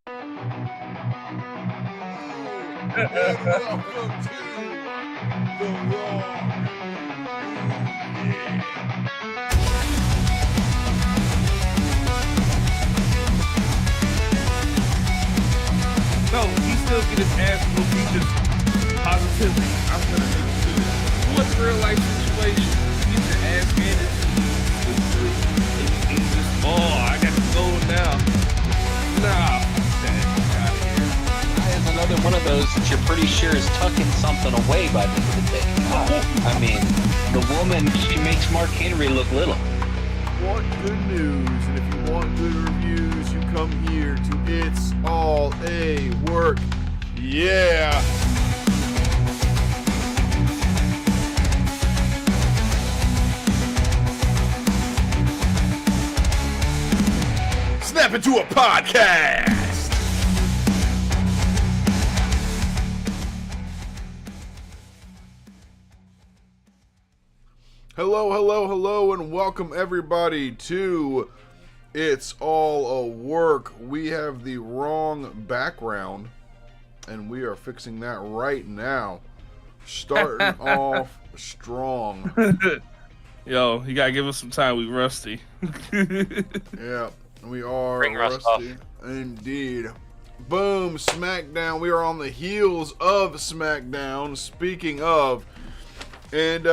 And welcome to the Raw. No, he still get his ass whooped. He just positively, I'm gonna do this. What's real life situation? Get your ass handed to you. And you just, I got to go now. Nah, that out of here. Is another one of those that you're pretty sure is tucking something away by the end of the day. I mean, the woman, she makes Mark Henry look little. Want good news, and if you want good reviews, you come here to It's All a Work. Yeah! Snap into a podcast! Hello, and welcome everybody to It's All a Work. We have the wrong background, and we are fixing that right now. Starting off strong. Yo, you gotta give us some time. We rusty. Yeah, we are Bring rust rusty. Indeed. Boom, Smackdown. We are on the heels of Smackdown. Speaking of, and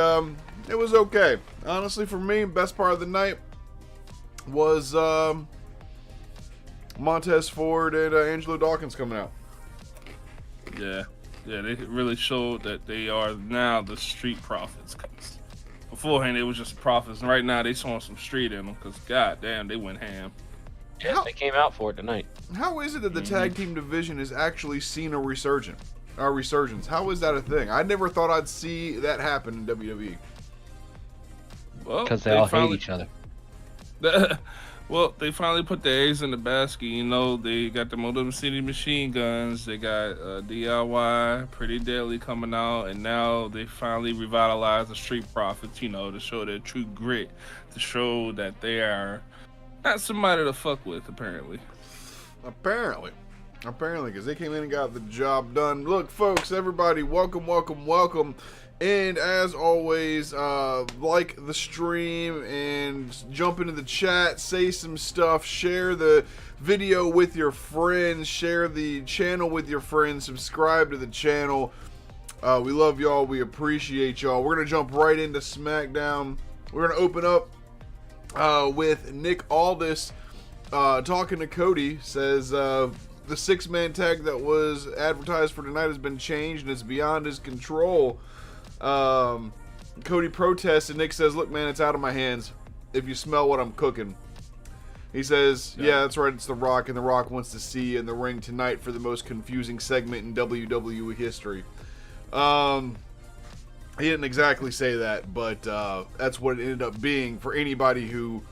it was okay. Honestly, for me, best part of the night was Montez Ford and Angelo Dawkins coming out. Yeah, they really showed that they are now the street profits. 'Cause beforehand, it was just profits, and right now they showing some street in them. Cause goddamn, they went ham. Yeah, they came out for it tonight. How is it that the tag team division has actually seen a resurgence? How is that a thing? I never thought I'd see that happen in WWE. Well, Because they all hate each other. Well, they finally put the eggs in the basket. You know, they got the Motor City Machine Guns. They got DIY, Pretty Deadly coming out, and now they finally revitalized the Street Profits. You know, to show their true grit, to show that they are not somebody to fuck with. Apparently, because they came in and got the job done. Look, folks, everybody, welcome. And as always, like the stream and jump into the chat, say some stuff, share the video with your friends, share the channel with your friends, subscribe to the channel. We love y'all. We appreciate y'all. We're going to jump right into Smackdown. We're going to open up with Nick Aldis talking to Cody. Says the six-man tag that was advertised for tonight has been changed and it's beyond his control. Cody protests and Nick says, "Look, man, it's out of my hands. If you smell what I'm cooking." He says, "Yeah, that's right. It's The Rock, and The Rock wants to see you in the ring tonight for the most confusing segment in WWE history." He didn't exactly say that, but that's what it ended up being for anybody who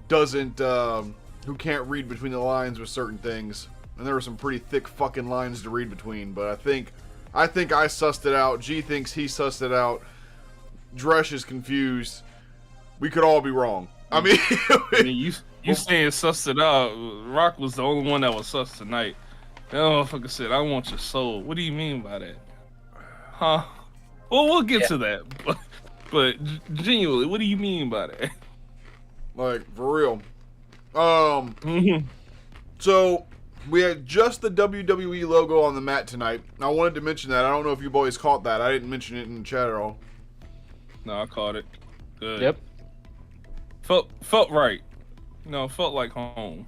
doesn't, who can't read between the lines with certain things. And there were some pretty thick fucking lines to read between, but I think I sussed it out. G thinks he sussed it out. Dresh is confused. We could all be wrong. I mean, you saying sussed it out. Rock was the only one that was sussed tonight. That motherfucker said, "I want your soul." What do you mean by that? Huh? Well, we'll get to that. But genuinely, what do you mean by that? like, for real. So we had just the WWE logo on the mat tonight. I wanted to mention that. I don't know if you boys caught that. I didn't mention it in the chat at all. No, I caught it. Good. Yep. Felt right. No, felt like home.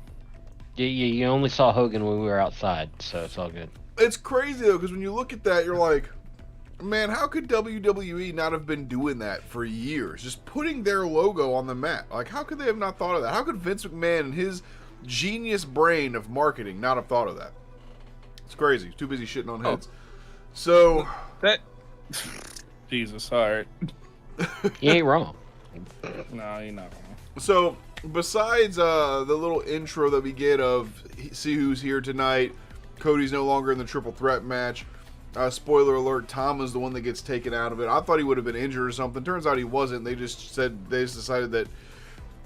Yeah, you only saw Hogan when we were outside, so it's all good. It's crazy, though, because when you look at that, you're like, man, how could WWE not have been doing that for years? Just putting their logo on the mat. Like, how could they have not thought of that? How could Vince McMahon and his genius brain of marketing not have thought of that? It's crazy. He's too busy shitting on heads. So that Jesus, alright. You ain't wrong. No, you're not wrong. So besides the little intro that we get of see who's here tonight, Cody's no longer in the triple threat match. Spoiler alert, Tom is the one that gets taken out of it. I thought he would have been injured or something. Turns out he wasn't. They just decided that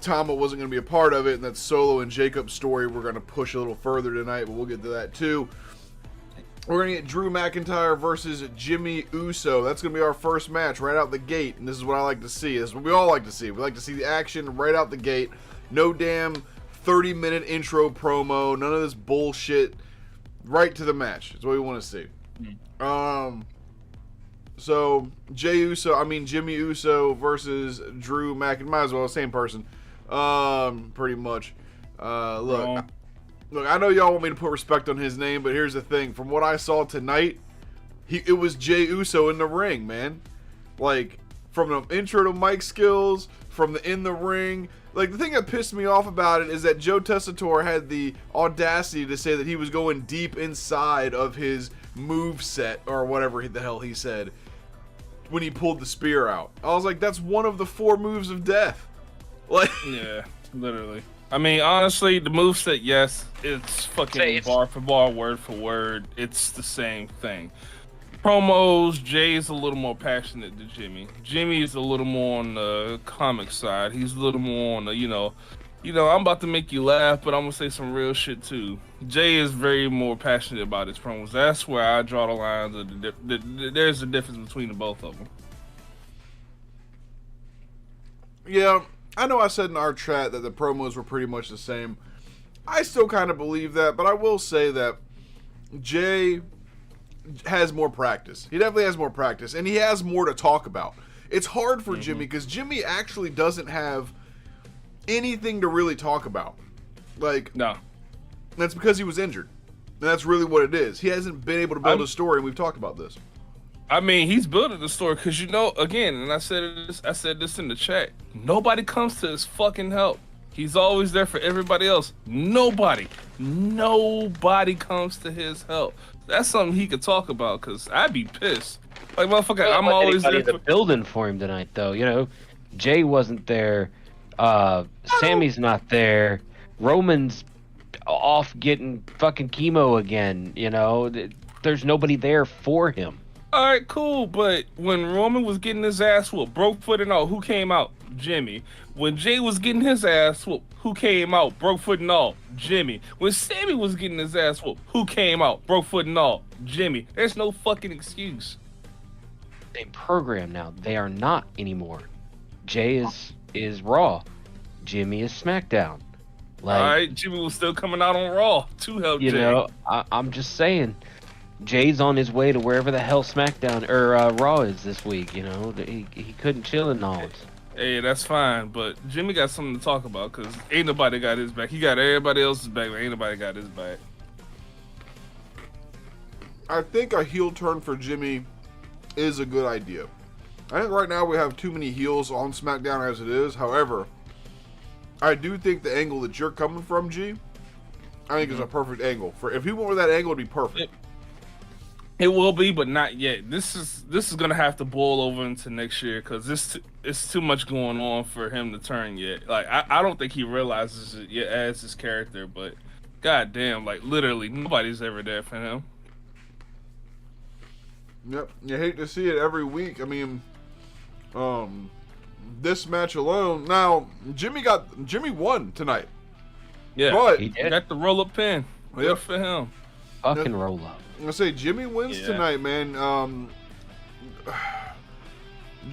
Tama wasn't going to be a part of it, and that Solo and Jacob's story we're going to push a little further tonight, but we'll get to that too. We're going to get Drew McIntyre versus Jimmy Uso. That's going to be our first match right out the gate, and this is what I like to see. This is what we all like to see. We like to see the action right out the gate. No damn 30-minute intro promo. None of this bullshit. Right to the match. That's what we want to see. So, Jimmy Uso versus Drew McIntyre. Might as well, same person. Pretty much. Look, I know y'all want me to put respect on his name, but here's the thing. From what I saw tonight, it was Jey Uso in the ring, man. Like, from the intro to mic skills, from the in the ring. Like, the thing that pissed me off about it is that Joe Tessitore had the audacity to say that he was going deep inside of his move set, or whatever the hell he said, when he pulled the spear out. I was like, that's one of the 4 moves of death. Like, yeah, literally. I mean, honestly, the moveset, yes, it's fucking bar for bar, word for word. It's the same thing. Promos, Jay's a little more passionate than Jimmy. Jimmy is a little more on the comic side. He's a little more on the, you know, I'm about to make you laugh, but I'm gonna say some real shit too. Jay is very more passionate about his promos. That's where I draw the lines. There's a difference between the both of them. Yeah, I know I said in our chat that the promos were pretty much the same. I still kind of believe that, but I will say that Jay has more practice. He definitely has more practice, and he has more to talk about. It's hard for Jimmy, because Jimmy actually doesn't have anything to really talk about. Like, no. That's because he was injured. And that's really what it is. He hasn't been able to build a story, and we've talked about this. I mean, he's building the story because, again, and I said this in the chat, nobody comes to his fucking help. He's always there for everybody else. Nobody comes to his help. That's something he could talk about, because I'd be pissed. Like, motherfucker, I'm always there for... building for him tonight, though. Jay wasn't there. Sammy's not there. Roman's off getting fucking chemo again. There's nobody there for him. All right, cool, but when Roman was getting his ass whooped, broke foot and all, who came out? Jimmy. When Jay was getting his ass whooped, who came out? Broke foot and all? Jimmy. When Sammy was getting his ass whooped, who came out? Broke foot and all? Jimmy. There's no fucking excuse. Same program now. They are not anymore. Jay is Raw. Jimmy is Smackdown. Like, all right, Jimmy was still coming out on Raw to help Jay. I'm just saying. Jay's on his way to wherever the hell Smackdown or Raw is this week. He couldn't chill in Nolans. Hey, that's fine, but Jimmy got something to talk about, because ain't nobody got his back. He got everybody else's back, but ain't nobody got his back. I think a heel turn for Jimmy is a good idea. I think right now we have too many heels on SmackDown as it is. However, I do think the angle that you're coming from, G, I think is a perfect angle. If he went with that angle, it'd be perfect. It will be, but not yet. This is gonna have to boil over into next year, because it's too much going on for him to turn yet. Like, I don't think he realizes it yet as his character, but goddamn, like, literally nobody's ever there for him. Yep, you hate to see it every week. I mean, this match alone. Now, Jimmy won tonight. Yeah, but he got the roll up pin. Good for him. Fucking roll up. I'm gonna say Jimmy wins tonight, man.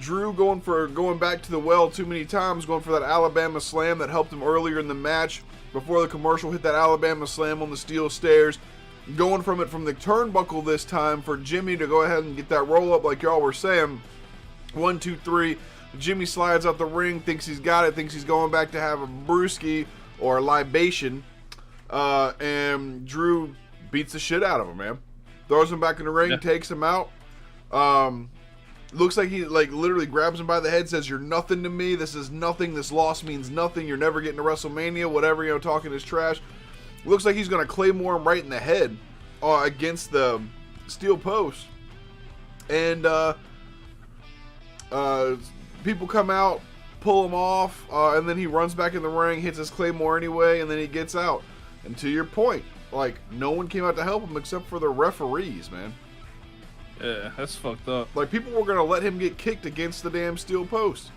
Drew going back to the well too many times, going for that Alabama slam that helped him earlier in the match. Before the commercial, hit that Alabama slam on the steel stairs. Going from the turnbuckle this time for Jimmy to go ahead and get that roll up like y'all were saying. 1, 2, 3. Jimmy slides out the ring, thinks he's got it, thinks he's going back to have a brewski or a libation. And Drew beats the shit out of him, man. Throws him back in the ring, takes him out. Looks like he literally grabs him by the head, says, "You're nothing to me. This is nothing. This loss means nothing. You're never getting to WrestleMania." Whatever, talking his trash. Looks like he's gonna Claymore him right in the head against the steel post. And people come out, pull him off, and then he runs back in the ring, hits his Claymore anyway, and then he gets out. And to your point, no one came out to help him except for the referees, man. Yeah, that's fucked up. People were gonna let him get kicked against the damn steel post.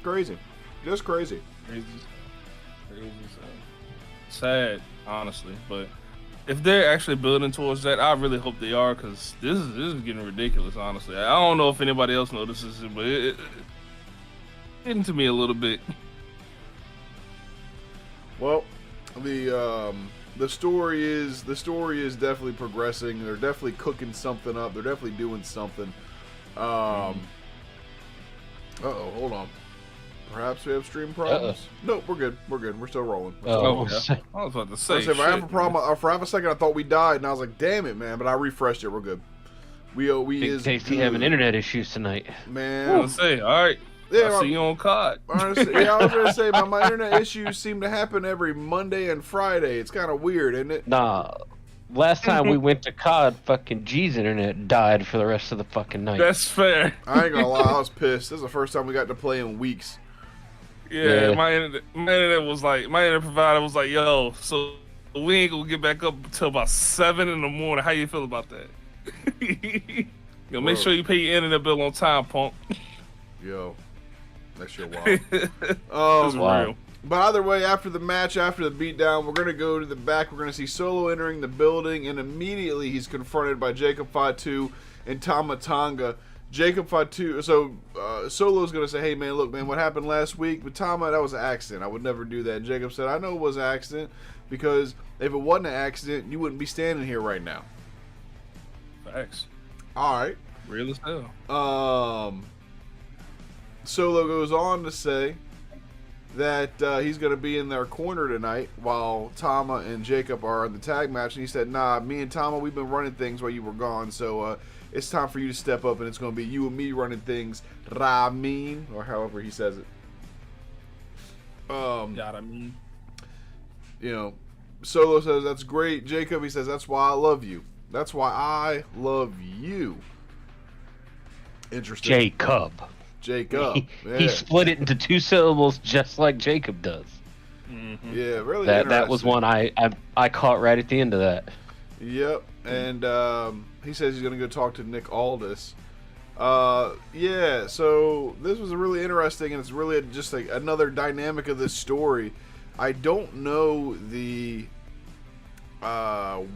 Crazy. Just crazy. Crazy. Sad, honestly, but if they're actually building towards that, I really hope they are, because this is getting ridiculous. Honestly, I don't know if anybody else notices it, but it's getting to me a little bit. Well, the story is definitely progressing. They're definitely cooking something up. They're definitely doing something. Uh-oh, hold on. Perhaps we have stream problems. Nope, we're good. We're still rolling. Oh, yeah. I was about to say. If I have a problem, for half a second I thought we died, and I was like, "Damn it, man!" But I refreshed it. We're good. We Big is Tasty good. having internet issues tonight. Man. I was gonna say, all right. Yeah, I'll see you on COD. Honestly, yeah, I was gonna say my internet issues seem to happen every Monday and Friday. It's kind of weird, isn't it? Nah, last time we went to COD, fucking G's internet died for the rest of the fucking night. That's fair. I ain't gonna lie, I was pissed. This is the first time we got to play in weeks. Yeah, my internet provider was like, "Yo, so we ain't gonna get back up until about 7 in the morning. How you feel about that?" Yo, make sure you pay your internet bill on time, punk. Yo, that shit wild. That's real. But either way, after the match, after the beatdown, we're gonna go to the back. We're gonna see Solo entering the building, and immediately he's confronted by Jacob Fatu and Tama Tonga. Jacob Fatu, so Solo's gonna say, "Hey man, look man, what happened last week with Tama? That was an accident. I would never do that." And Jacob said, "I know it was an accident, because if it wasn't an accident, you wouldn't be standing here right now." Facts. All right. Real as hell. Solo goes on to say that he's going to be in their corner tonight while Tama and Jacob are in the tag match. And he said, "Nah, me and Tama, we've been running things while you were gone, so it's time for you to step up, and it's going to be you and me running things, Ramin," or however he says it. You know, Solo says, "That's great." Jacob, he says, "That's why I love you. That's why I love you." Interesting. Jacob. Yeah. He split it into 2 syllables just like Jacob does. Mm-hmm. Yeah, really. That was one I caught right at the end of that. Yep, and he says he's going to go talk to Nick Aldis. Yeah, so this was really interesting, and it's really just like another dynamic of this story. I don't know the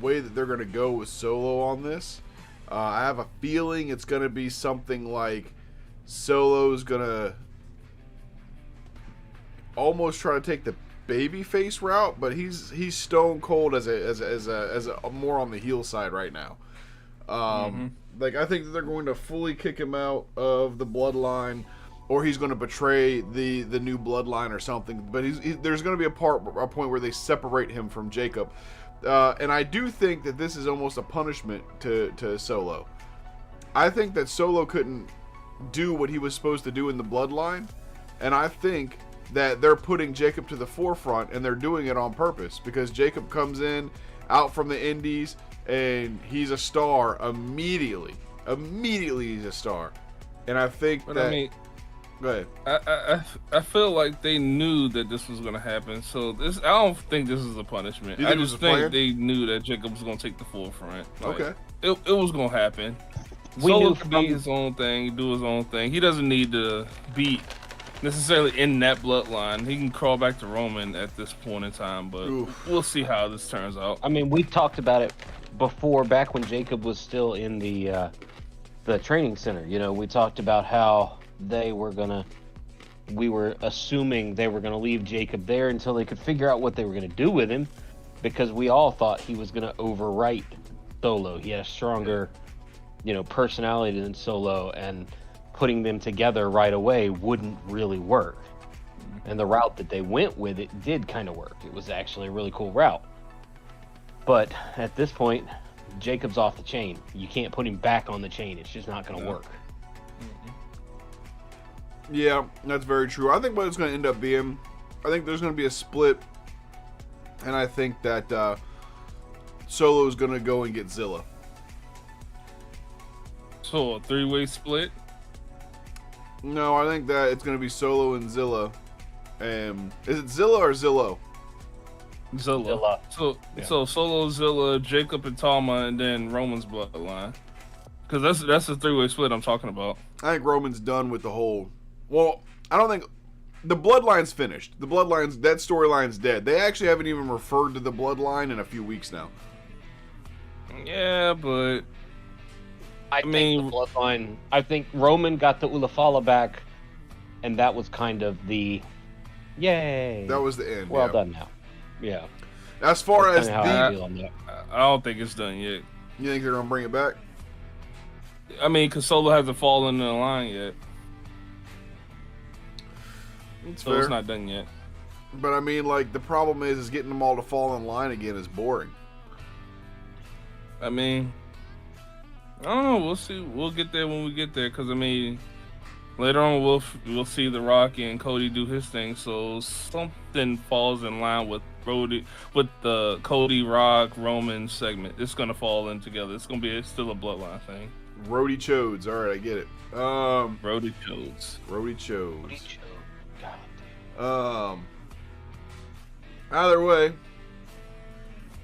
way that they're going to go with Solo on this. I have a feeling it's going to be something like Solo's going to almost try to take the babyface route, but he's stone cold as a more on the heel side right now. Like, I think that they're going to fully kick him out of the bloodline, or he's going to betray the new bloodline or something. But there's going to be a point where they separate him from Jacob, and I do think that this is almost a punishment to Solo. I think that Solo couldn't do what he was supposed to do in the bloodline, and I think that they're putting Jacob to the forefront, and they're doing it on purpose, because Jacob comes in out from the indies and he's a star immediately he's a star. And I think But that I mean, go ahead. I feel like they knew that this was gonna happen. So I don't think this is a punishment. You I think it was just a plan? think they knew that Jacob was gonna take the forefront. Like, Okay. It was gonna happen. We Solo knew can from- be his own thing, do his own thing. He doesn't need to be necessarily in that bloodline. He can crawl back to Roman at this point in time, but Oof. we'll see how this turns out. I mean, we've talked about it before, back when Jacob was still in the training center. You know, we talked about how we were assuming they were gonna leave Jacob there until they could figure out what they were gonna do with him, because we all thought he was gonna overwrite Solo. He had a stronger, personality than Solo, and putting them together right away wouldn't really work. And the route that they went with, it did kind of work. It was actually a really cool route. But at this point, Jacob's off the chain. You can't put him back on the chain. It's just not going to work. Yeah, that's very true. I think what it's going to end up being, I think there's going to be a split, and I think that Solo's going to go and get Zilla. So a 3-way split. No, I think that it's going to be Solo and Zilla. Is it Zilla or Zillow? Zilla. So Solo, Zilla, Jacob, and Tama, and then Roman's bloodline. Because that's the 3-way split I'm talking about. I think Roman's done with the whole. Well, I don't think The Bloodline's finished. That storyline's dead. They actually haven't even referred to the Bloodline in a few weeks now. Yeah, but I think the Bloodline. I think Roman got the Ulafala back, and that was kind of the, yay. That was the end. Well done now. Yeah. As far as I don't think it's done yet. You think they're gonna bring it back? I mean, because Solo hasn't fallen in the line yet. It's So fair. it's not done yet. But I mean, like, the problem is getting them all to fall in line again is boring. I mean, I don't know. We'll see. We'll get there when we get there. Because, I mean, later on we'll see The Rock and Cody do his thing. So something falls in line with the Cody, Rock, Roman segment. It's going to fall in together. It's going to be still a Bloodline thing. Rhodey Chodes. All right, I get it. Rhodey Chodes. Rhodey Chodes. Either way,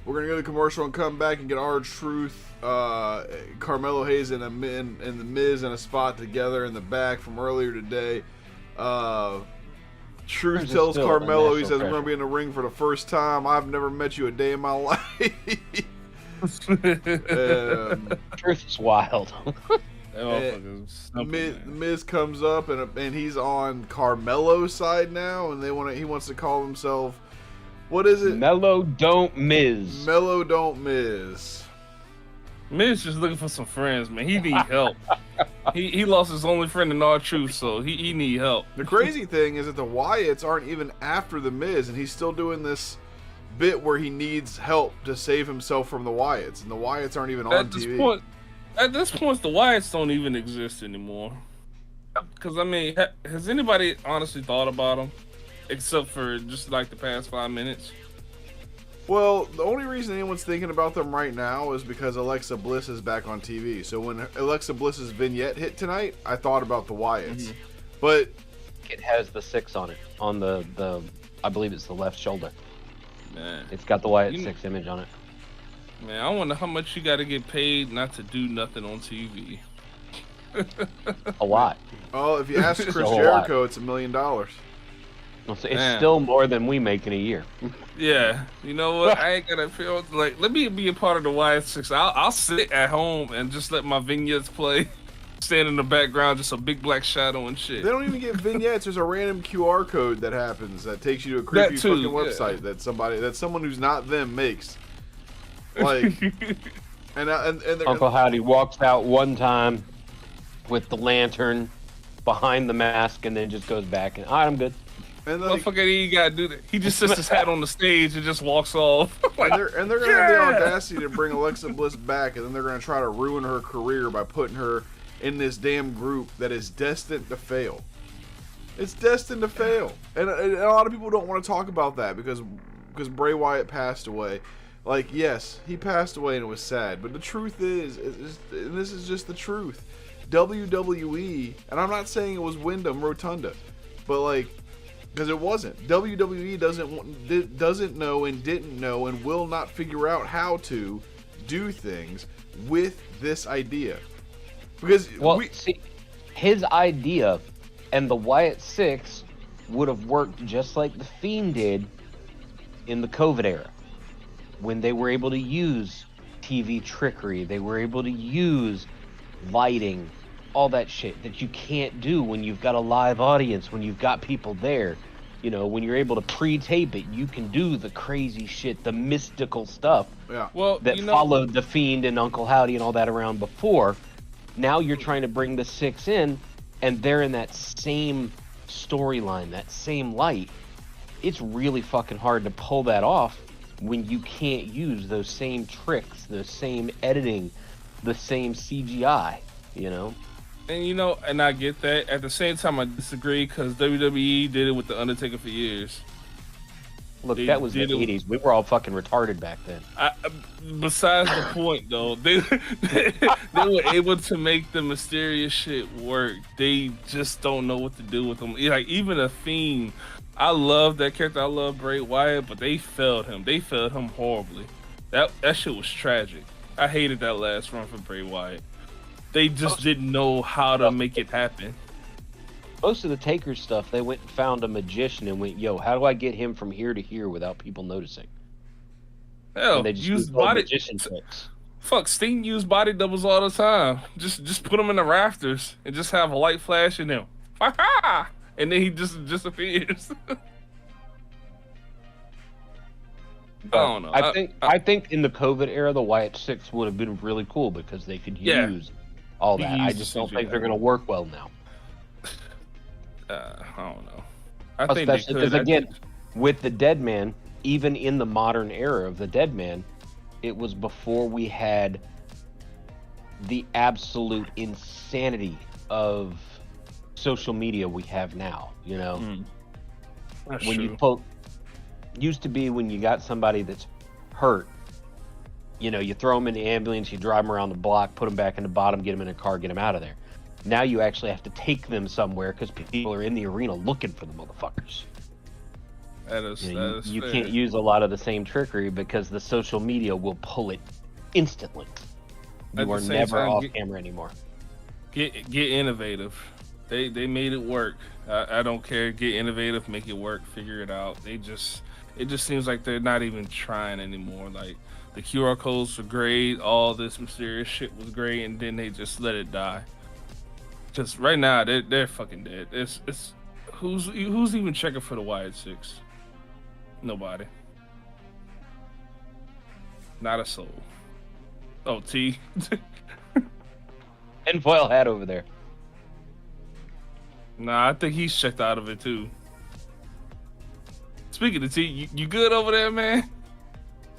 we're gonna go to commercial and come back and get R-Truth, Carmelo Hayes and the Miz in a spot together in the back from earlier today. Truth tells Carmelo, he says, "We're gonna be in the ring for the first time. I've never met you a day in my life." Truth is wild. Miz comes up and he's on Carmelo's side now, and he wants to call himself, what is it? Mellow don't Miz. Mellow don't Miz. Miz just looking for some friends, man. He need help. he lost his only friend in R-Truth, so he need help. The crazy thing is that the Wyatts aren't even after the Miz, and he's still doing this bit where he needs help to save himself from the Wyatts, and the Wyatts aren't even on TV. At this point, the Wyatts don't even exist anymore. Because, I mean, has anybody honestly thought about them? Except for just like the past 5 minutes? Well, the only reason anyone's thinking about them right now is because Alexa Bliss is back on TV. So when Alexa Bliss's vignette hit tonight, I thought about the Wyatts. Mm-hmm. But it has the 6 on it. On the I believe it's the left shoulder. Man. It's got the Wyatt 6 image on it. Man, I wonder how much you got to get paid not to do nothing on TV. A lot. Oh, if you ask Chris Jericho, it's $1 million. It's still more than we make in a year. Yeah, you know what? I ain't gonna feel like, let me be a part of the Wyatt 6. I'll sit at home and just let my vignettes play. Stand in the background, just a big black shadow and shit. They don't even get vignettes. There's a random QR code that happens that takes you to a creepy fucking website that someone who's not them makes. Like, and Uncle Howdy walks out one time with the lantern behind the mask and then just goes back and, all right, I'm good. And like, motherfucker, he gotta do that. He just sits his hat on the stage and just walks off. Like, and they're gonna have the audacity to bring Alexa Bliss back, and then they're gonna try to ruin her career by putting her in this damn group that is destined to fail. It's destined to fail, and a lot of people don't want to talk about that because Bray Wyatt passed away. Like, yes, he passed away and it was sad, but the truth is, and this is just the truth, WWE, and I'm not saying it was Wyndham Rotunda, but like, because it wasn't. WWE doesn't know and didn't know and will not figure out how to do things with this idea. Because see, his idea and the Wyatt 6 would have worked just like the Fiend did in the COVID era, when they were able to use TV trickery, they were able to use lighting, all that shit that you can't do when you've got a live audience, when you've got people there. You know, when you're able to pre-tape it, you can do the crazy shit, the mystical stuff that followed the Fiend and Uncle Howdy and all that around before. Now you're trying to bring the 6 in, and they're in that same storyline, that same light. It's really fucking hard to pull that off when you can't use those same tricks, the same editing, the same CGI, you know? And you know, and I get that. At the same time, I disagree because WWE did it with The Undertaker for years. Look, that was the 80s. We were all fucking retarded back then. Besides the point, though, they were able to make the mysterious shit work. They just don't know what to do with them. Like, even a Fiend, I love that character. I love Bray Wyatt, but they failed him. They failed him horribly. That shit was tragic. I hated that last run for Bray Wyatt. They just didn't know how to make it happen. most of the Taker stuff, they went and found a magician and went, "Yo, how do I get him from here to here without people noticing?" Hell, And they just use used body magician tricks. Fuck, Sting used body doubles all the time. Just put them in the rafters and just have a light flash in them. Ha! And then he just disappears. I don't know. I think in the COVID era, the Wyatt Six would have been really cool because they could use all that. I just don't think they're going to work well now. I don't know. I think especially because again, with the Dead Man, even in the modern era of the Dead Man, it was before we had the absolute insanity of social media we have now. You know, That's when true. you pull, used to be when you got somebody that's hurt, you know, you throw them in the ambulance, you drive them around the block, put them back in the bottom, get them in a car, get them out of there. Now you actually have to take them somewhere because people are in the arena looking for the motherfuckers. You can't use a lot of the same trickery because the social media will pull it instantly. You are never off camera anymore. Get innovative. They made it work. I don't care. Get innovative, make it work, figure it out. It just seems like they're not even trying anymore. Like the QR codes were great, all this mysterious shit was great, and then they just let it die. Just right now, they're fucking dead. It's who's even checking for the Wyatt Six? Nobody. Not a soul. Oh, T. Tinfoil hat over there. Nah, I think he's checked out of it too. Speaking of T, you good over there, man?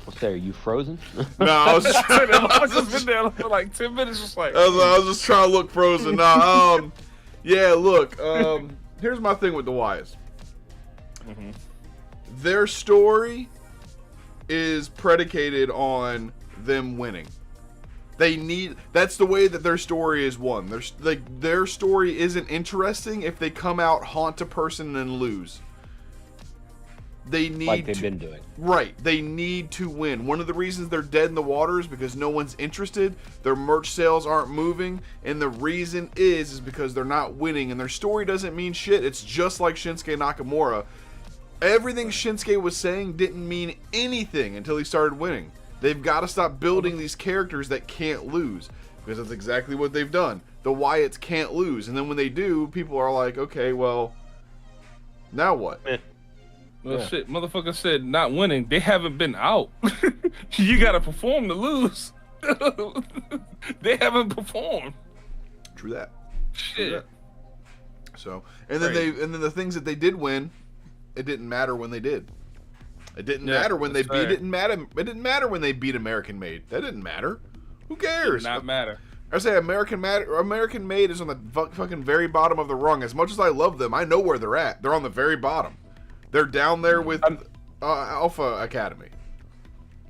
What's there? Are you frozen? No, I was just I just been there for like 10 minutes, just like. I was just trying to look frozen. Nah, yeah, look. Here's my thing with the Wyatts. Mhm. Their story is predicated on them winning. That's the way that their story is won. Their story isn't interesting if they come out, haunt a person, and lose. They need like they've been doing. Right. They need to win. One of the reasons they're dead in the water is because no one's interested. Their merch sales aren't moving. And the reason is because they're not winning. And their story doesn't mean shit. It's just like Shinsuke Nakamura. Everything Shinsuke was saying didn't mean anything until he started winning. They've got to stop building these characters that can't lose. Because that's exactly what they've done. The Wyatts can't lose. And then when they do, people are like, okay, well, now what? Well, shit, motherfucker said not winning. They haven't been out. You gotta perform to lose. They haven't performed. True that. Shit. True that. So, and then the things that they did win, it didn't matter when they did. It didn't matter when they beat. It didn't matter when they beat American Made. That didn't matter. Who cares? Did not matter. I say American Made is on the fucking very bottom of the rung. As much as I love them, I know where they're at. They're on the very bottom. They're down there with Alpha Academy.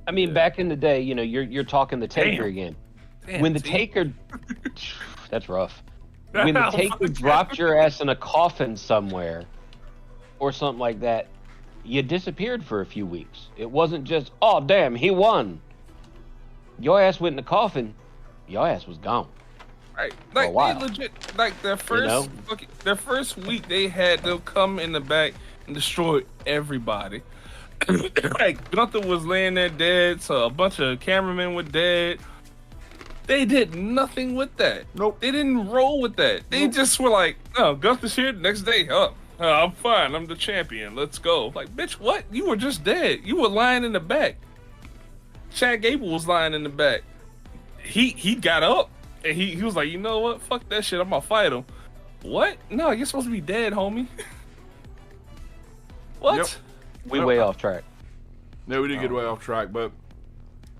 I mean, back in the day, you know, you're talking the Taker again. When the Taker, that's rough. When the Taker dropped your ass in a coffin somewhere, or something like that, you disappeared for a few weeks. It wasn't just, oh damn, he won. Your ass went in the coffin. Your ass was gone. Right, like they legit, like their first week they had them come in the back and destroy everybody. Like Gunther was laying there dead, so a bunch of cameramen were dead. They did nothing with that. Nope. They didn't roll with that. They just were like, oh, Gunther's here the next day. I'm fine. I'm the champion. Let's go. Like, bitch, what? You were just dead. You were lying in the back. Chad Gable was lying in the back. He got up and he was like, you know what? Fuck that shit. I'm gonna fight him. What? No, you're supposed to be dead, homie. What? Yep. We way off track. No, we did get way off track, but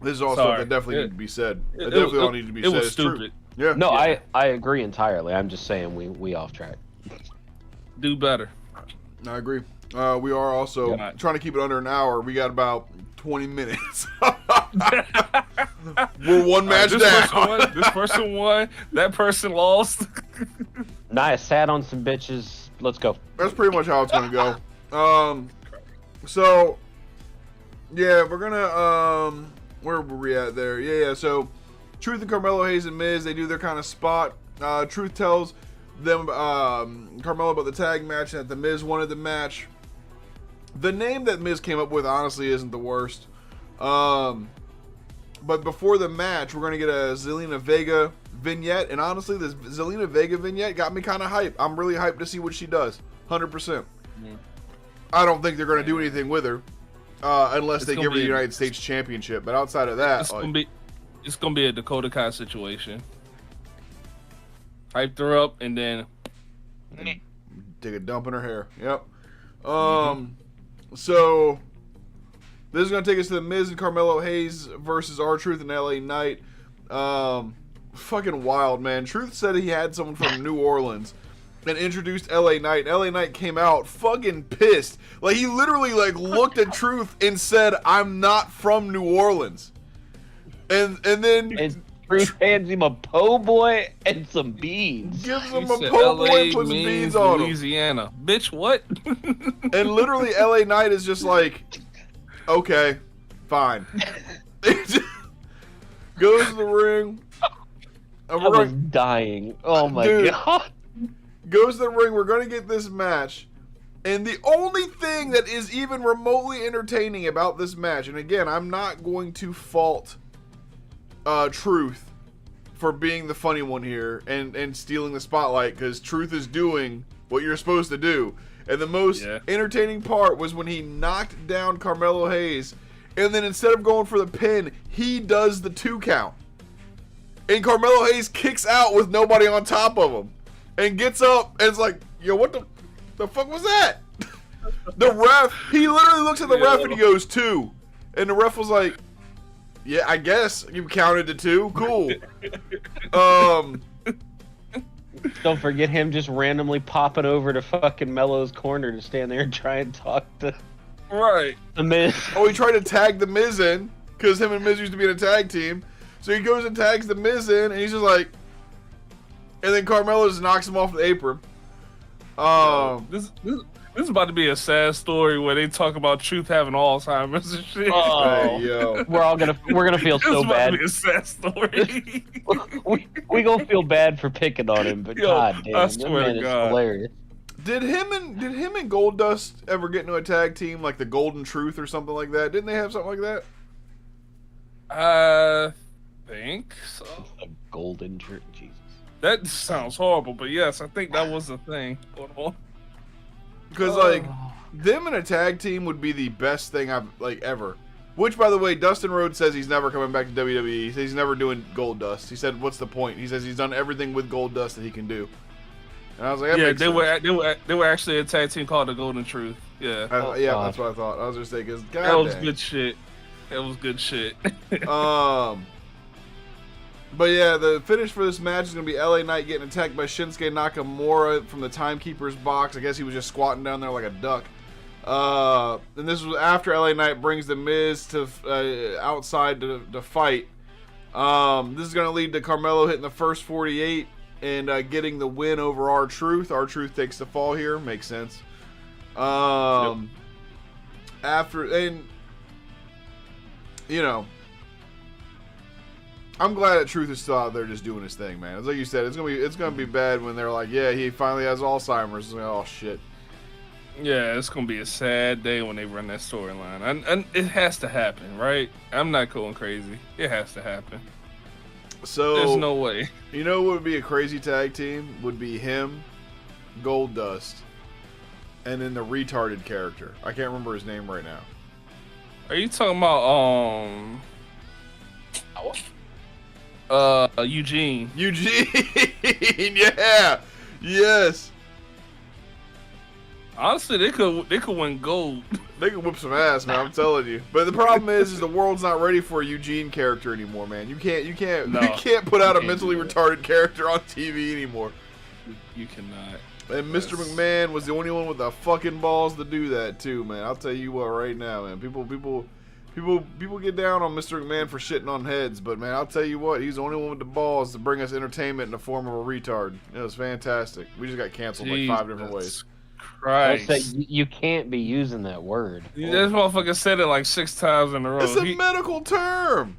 this is all stuff that definitely need to be said. It definitely all need to be it said. was It's stupid. True. Yeah. No, I agree entirely. I'm just saying we off track. Do better. I agree. We are also trying to keep it under an hour. We got about 20 minutes. We're one match down. This person won. That person lost. Nia sat on some bitches. Let's go. That's pretty much how it's gonna go. So yeah, we're gonna where were we at there? Yeah. So Truth and Carmelo Hayes and Miz, they do their kind of spot. Truth tells Carmelo about the tag match, and that the Miz wanted the match. The name that Miz came up with honestly isn't the worst. But before the match, we're going to get a Zelina Vega vignette. And honestly, this Zelina Vega vignette got me kind of hyped. I'm really hyped to see what she does. 100%. I don't think they're going to do anything with her. Unless they give her the United States Championship. But outside of that... It's going to be a Dakota Kai situation. Hyped her up and then... Take a dump in her hair. Yep. So... This is going to take us to the Miz and Carmelo Hayes versus R-Truth and LA Knight. Fucking wild, man. Truth said he had someone from New Orleans and introduced LA Knight. LA Knight came out fucking pissed. Like, he literally, like, looked at Truth and said, I'm not from New Orleans. And then... And Truth hands him a po' boy and some beans. Gives him a po' boy and puts some beans on him. Louisiana. Bitch, what? And literally, LA Knight is just like... Okay, fine. Goes to the ring. I was dying. Oh my god. Goes to the ring. We're going to get this match. And the only thing that is even remotely entertaining about this match, and again, I'm not going to fault Truth for being the funny one here and stealing the spotlight, because Truth is doing what you're supposed to do. And the most entertaining part was when he knocked down Carmelo Hayes, and then instead of going for the pin, he does the 2 count. And Carmelo Hayes kicks out with nobody on top of him. And gets up and is like, yo, what the fuck was that? The ref, he literally looks at the ref and he goes, 2. And the ref was like, yeah, I guess you counted to 2. Cool. Don't forget him just randomly popping over to fucking Melo's corner to stand there and try and talk to the Miz. Oh, he tried to tag the Miz in, because him and Miz used to be in a tag team. So he goes and tags the Miz in, and he's just like... And then Carmelo just knocks him off the apron. This is about to be a sad story where they talk about Truth having Alzheimer's and shit. Oh, hey, yo. we're gonna feel so bad. This is about to be a sad story. we gonna feel bad for picking on him, but god damn, I swear man to is God. hilarious. Did him and Goldust ever get into a tag team like the Golden Truth or something like that? Didn't they have something like that? I think so. A golden truth, Jesus. That sounds horrible, but yes, I think that was a thing going on. Because like them in a tag team would be the best thing I've ever. Which, by the way, Dustin Rhodes says he's never coming back to WWE. He says he's never doing Goldust. He said, "What's the point?" He says he's done everything with Goldust that he can do. And I was like, that makes sense. they were actually a tag team called the Golden Truth. Yeah, that's what I thought. I was just thinking, that was good shit. That was good shit. But yeah, the finish for this match is going to be LA Knight getting attacked by Shinsuke Nakamura from the Timekeeper's box. I guess he was just squatting down there like a duck. And this was after LA Knight brings the Miz to outside to fight. This is going to lead to Carmelo hitting the first 48 and getting the win over R-Truth. R-Truth takes the fall here. Makes sense. I'm glad that Truth is still out there just doing his thing, man. It's like you said, it's gonna be bad when they're like, yeah, he finally has Alzheimer's. It's like, oh shit. Yeah, it's gonna be a sad day when they run that storyline, and it has to happen, right? I'm not going crazy. It has to happen. So there's no way. You know what would be a crazy tag team? Would be him, Goldust, and then the retarded character. I can't remember his name right now. Are you talking about Eugene? Yeah. Yes. Honestly, they could win gold. They could whip some ass, man. I'm telling you. But the problem is the world's not ready for a Eugene character anymore, man. You can't put out a mentally retarded character on TV anymore. You cannot. And Mr. McMahon was the only one with the fucking balls to do that too, man. I'll tell you what, right now, man. People get down on Mr. McMahon for shitting on heads, but man, I'll tell you what, he's the only one with the balls to bring us entertainment in the form of a retard. It was fantastic. We just got canceled like 5 different ways. Christ. You can't be using that word. This motherfucker said it like 6 times in a row. It's a medical term.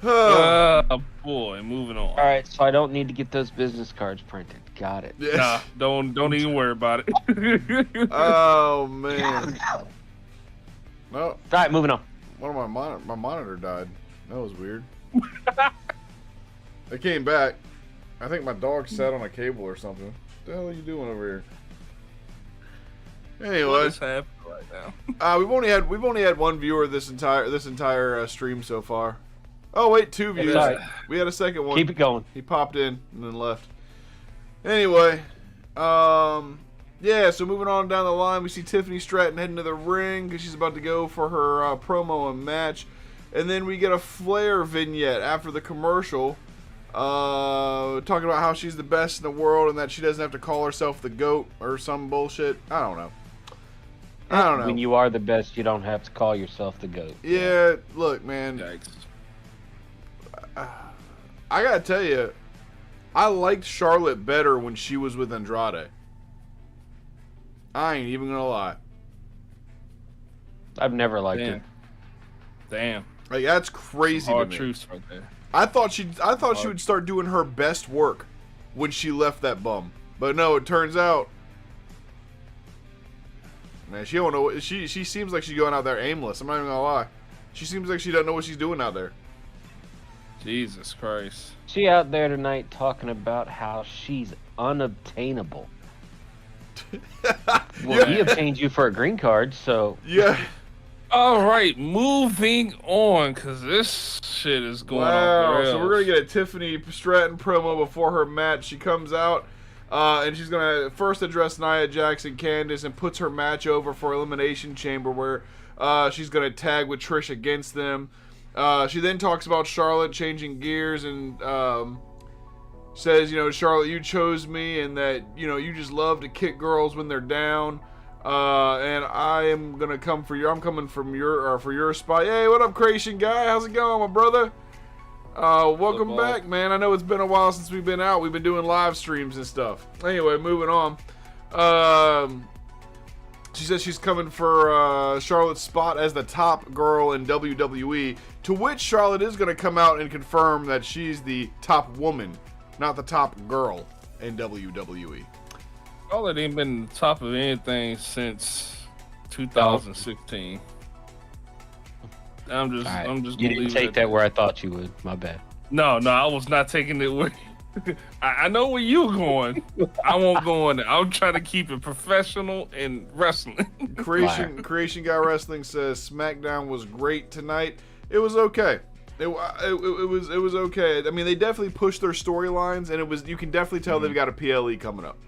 Oh boy, moving on. All right, so I don't need to get those business cards printed. Got it. Nah, don't even worry about it. Oh man. No, All right, moving on. one of my monitor died. That was weird. It came back. I think my dog sat on a cable or something. What the hell are you doing over here? What Anyway, is happening right now? we've only had one viewer this entire stream so far. Oh wait, 2 views. Sorry. We had a second one. Keep it going. He popped in and then left. Anyway, yeah. So moving on down the line, we see Tiffany Stratton heading to the ring because she's about to go for her promo and match, and then we get a Flair vignette after the commercial, talking about how she's the best in the world and that she doesn't have to call herself the GOAT or some bullshit. I don't know. When you are the best, you don't have to call yourself the GOAT. Yeah, look, man. Yikes. I gotta tell you, I liked Charlotte better when she was with Andrade. I ain't even gonna lie. I've never liked it. Damn. Like that's crazy to Hard me. truths right there. I thought she would start doing her best work when she left that bum, but no. It turns out, man, she don't know. She seems like she's going out there aimless. I'm not even gonna lie. She seems like she doesn't know what she's doing out there. Jesus Christ. She out there tonight talking about how she's unobtainable. Well, he obtained you for a green card, so Yeah. All right, moving on, because this shit is going off the Wow. rails. So we're gonna get a Tiffany Stratton promo before her match. She comes out, and she's gonna first address Nia Jax and Candice, and puts her match over for Elimination Chamber, where she's gonna tag with Trish against them. She then talks about Charlotte changing gears and says, Charlotte, you chose me, and that you just love to kick girls when they're down. And I am gonna come for you. I'm coming for your spot. Hey, what up, Creation guy? How's it going, my brother? Welcome back, man. I know it's been a while since we've been out. We've been doing live streams and stuff. Anyway, moving on. She says she's coming for Charlotte's spot as the top girl in WWE, to which Charlotte is going to come out and confirm that she's the top woman, not the top girl in WWE. Charlotte ain't been top of anything since 2016. I'm just you gonna didn't leave take it that at where I thought you would. My bad. No, I was not taking it where. I know where you're going. I won't go in there. I'm trying to keep it professional and wrestling. Creation Guy Wrestling says Smackdown was great tonight. It was okay. It was okay. I mean, they definitely pushed their storylines, and you can definitely tell they've got a PLE coming up.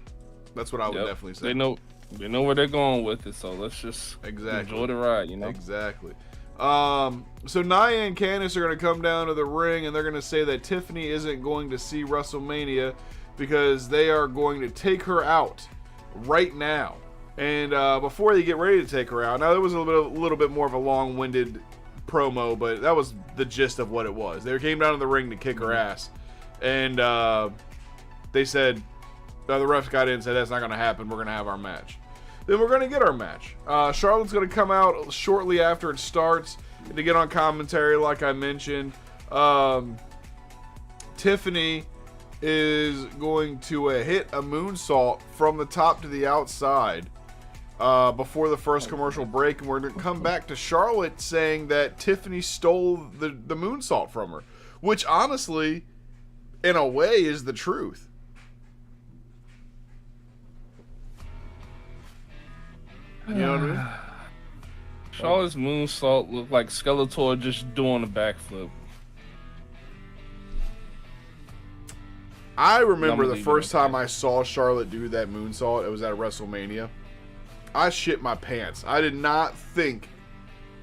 That's what I would definitely say. They know where they're going with it, so let's just enjoy the ride, Exactly. So Nia and Candice are going to come down to the ring, and they're going to say that Tiffany isn't going to see WrestleMania because they are going to take her out right now. And before they get ready to take her out, now there was a little bit more of a long-winded promo, but that was the gist of what it was. They came down to the ring to kick her ass, and they said, the ref got in and said, that's not going to happen. We're going to have our match. Then we're going to get our match. Charlotte's going to come out shortly after it starts to get on commentary, like I mentioned. Tiffany is going to hit a moonsault from the top to the outside before the first commercial break, and we're going to come back to Charlotte saying that Tiffany stole the moonsault from her, which honestly, in a way, is the truth. You know what I mean? Charlotte's moonsault looked like Skeletor just doing a backflip. I remember the first time I saw Charlotte do that moonsault, it was at WrestleMania. I shit my pants. I did not think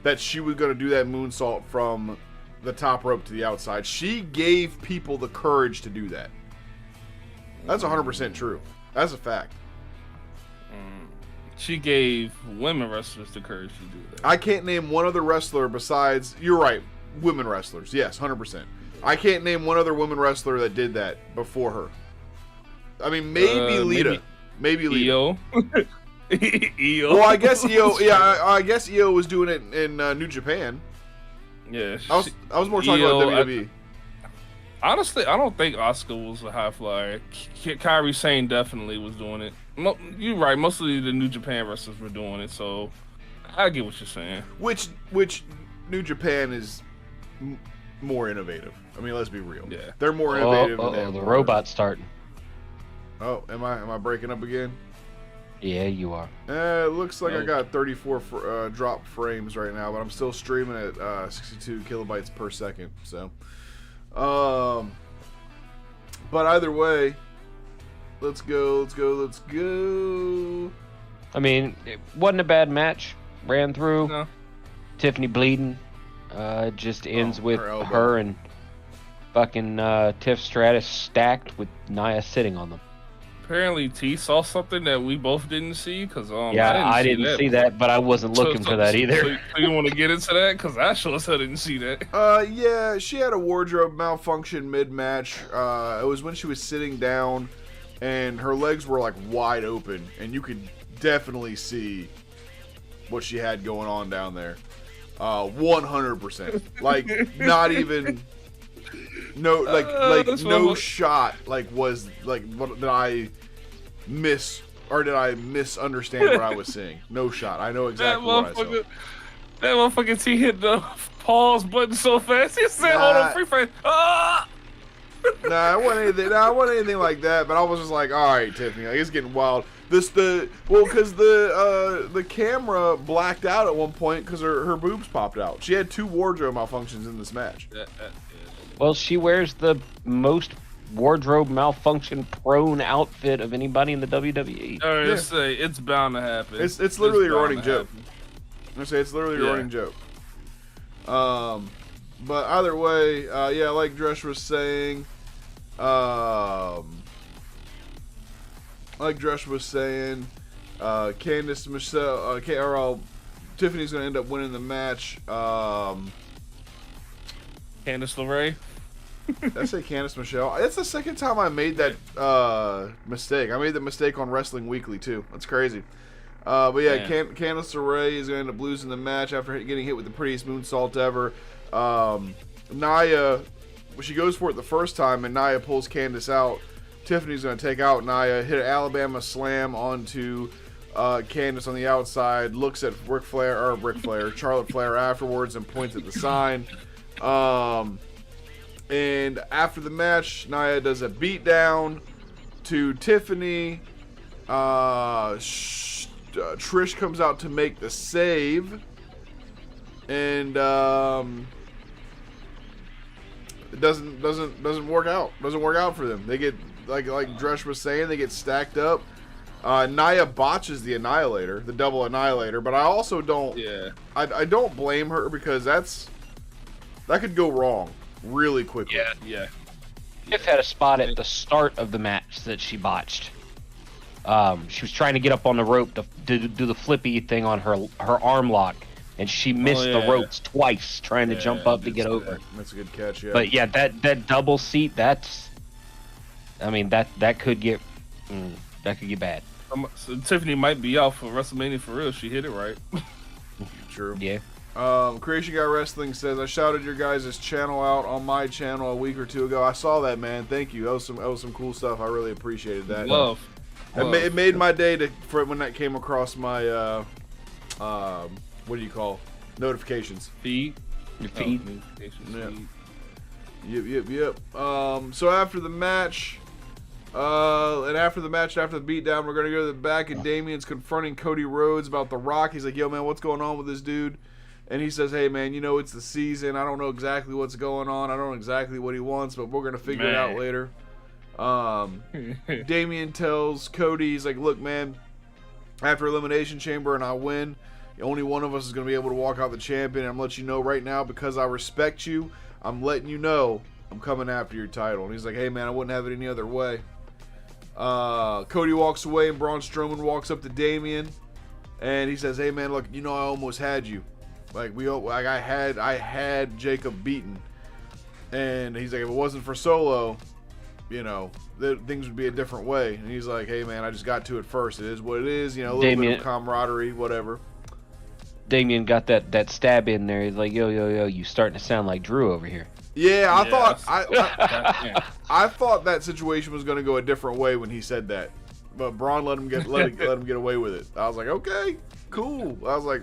that she was going to do that moonsault from the top rope to the outside. She gave people the courage to do that. That's 100% true. That's a fact. She gave women wrestlers the courage to do that. I can't name one other wrestler besides, you're right, women wrestlers. Yes, 100%. I can't name one other woman wrestler that did that before her. I mean, maybe Lita. Maybe Lita. Io. Io. Well, I guess Io. Yeah, I guess Io was doing it in New Japan. Yeah. I was more talking about WWE. Honestly, I don't think Oscar was a high flyer. Kairi Sane definitely was doing it. You're right. Mostly the New Japan wrestlers were doing it, so I get what you're saying. Which New Japan is more innovative. I mean, let's be real. Yeah. They're more innovative. The robot's starting. Oh, am I breaking up again? Yeah, you are. It looks like I got 34 drop frames right now, but I'm still streaming at 62 kilobytes per second. So, but either way, let's go. I mean, it wasn't a bad match. Ran through. No. Tiffany bleeding. Just ends with her elbow. her and fucking Tiff Stratus stacked with Nia sitting on them. Apparently, T saw something that we both didn't see because I didn't see that, but I wasn't looking for that either. So you want to get into that? Because I sure as hell didn't see that. Yeah, she had a wardrobe malfunction mid-match. It was when she was sitting down, and her legs were like wide open, and you could definitely see what she had going on down there. 100%. Like, not even. No, no shot. Like, was like, what did I miss or did I misunderstand what I was seeing? No shot. I know exactly what I saw. That motherfucking T hit the pause button so fast. He said, "Hold on, free frame." Ah! Nah, it wasn't anything like that. But I was just like, all right, Tiffany, like, it's getting wild. Because the camera blacked out at one point because her boobs popped out. She had 2 wardrobe malfunctions in this match. Well, she wears the most wardrobe malfunction prone outfit of anybody in the WWE. It's bound to happen. It's literally a running joke. I say it's literally a running joke. But either way, yeah, like Dresh was saying, Candice Michelle, Tiffany's gonna end up winning the match. Candice LeRae. Did I say Candice Michelle? It's the second time I made that mistake. I made the mistake on Wrestling Weekly too. That's crazy. But yeah, Candice LeRae is going to end up losing the match after getting hit with the prettiest moonsault ever. Nia, she goes for it the first time, and Nia pulls Candice out. Tiffany's going to take out Nia, hit an Alabama slam onto Candice on the outside, looks at Charlotte Flair afterwards, and points at the sign. And after the match, Nia does a beatdown to Tiffany. Trish comes out to make the save, and it doesn't work out. Doesn't work out for them. They get like Dresh was saying, they get stacked up. Nia botches the Annihilator, the double Annihilator, but I also don't. Yeah. I don't blame her because that could go wrong really quickly. Yeah. Tiff had a spot at the start of the match that she botched. She was trying to get up on the rope to do the flippy thing on her arm lock, and she missed the ropes twice trying to jump up to get over. That's a good catch, yeah. But yeah, that double seat, that could get bad. So Tiffany might be out for WrestleMania for real. She hit it right. True. Yeah. Creation Guy Wrestling says, I shouted your guys' channel out on my channel a week or two ago. I saw that, man. Thank you. That was some cool stuff. I really appreciated that. Love. It made my day for when that came across my what do you call notifications? Feed. Your feed. Yep. So after the match, after the beatdown, we're gonna go to the back, and Damien's confronting Cody Rhodes about The Rock. He's like, "Yo, man, what's going on with this dude?" And he says, "Hey, man, it's the season. I don't know exactly what's going on. I don't know exactly what he wants, but we're gonna figure it out later." Damien tells Cody, he's like, "Look, man, after Elimination Chamber and I win, only one of us is going to be able to walk out the champion. I'm letting you know right now, because I respect you, I'm letting you know I'm coming after your title." And he's like, "Hey, man, I wouldn't have it any other way." Cody walks away, and Braun Strowman walks up to Damien, and he says, "Hey, man, look, I almost had you. I had Jacob beaten." And he's like, "If it wasn't for Solo, things would be a different way." And he's like, "Hey, man, I just got to it first. It is what it is. A little bit of camaraderie, whatever." Damien got that stab in there. He's like, yo, you starting to sound like Drew over here. Yeah, I thought Yeah. I thought that situation was going to go a different way when he said that, but Braun let him get away with it. I was like, okay, cool. I was like,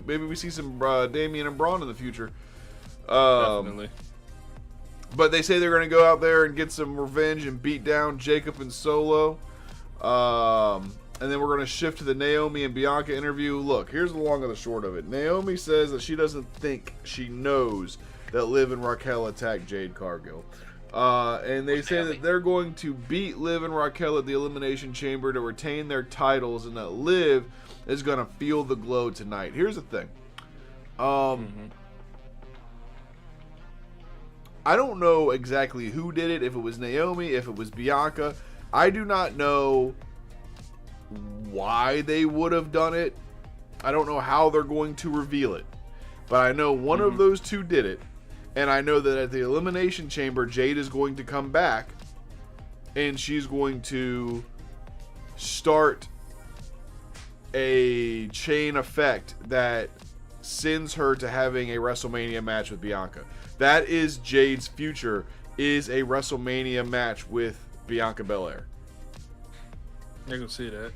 maybe we see some Damian and Braun in the future. Definitely. But they say they're going to go out there and get some revenge and beat down Jacob and Solo. And then we're going to shift to the Naomi and Bianca interview. Look, here's the long and the short of it. Naomi says that she doesn't think she knows that Liv and Raquel attacked Jade Cargill. And they say that they're going to beat Liv and Raquel at the Elimination Chamber to retain their titles, and that Liv is going to feel the glow tonight. Here's the thing. I don't know exactly who did it, if it was Naomi, if it was Bianca. I do not know why they would have done it. I don't know how they're going to reveal it. But I know one of those two did it. And I know that at the Elimination Chamber, Jade is going to come back. And she's going to start a chain effect that sends her to having a WrestleMania match with Bianca. That is Jade's future, is a WrestleMania match with Bianca Belair. I can see that.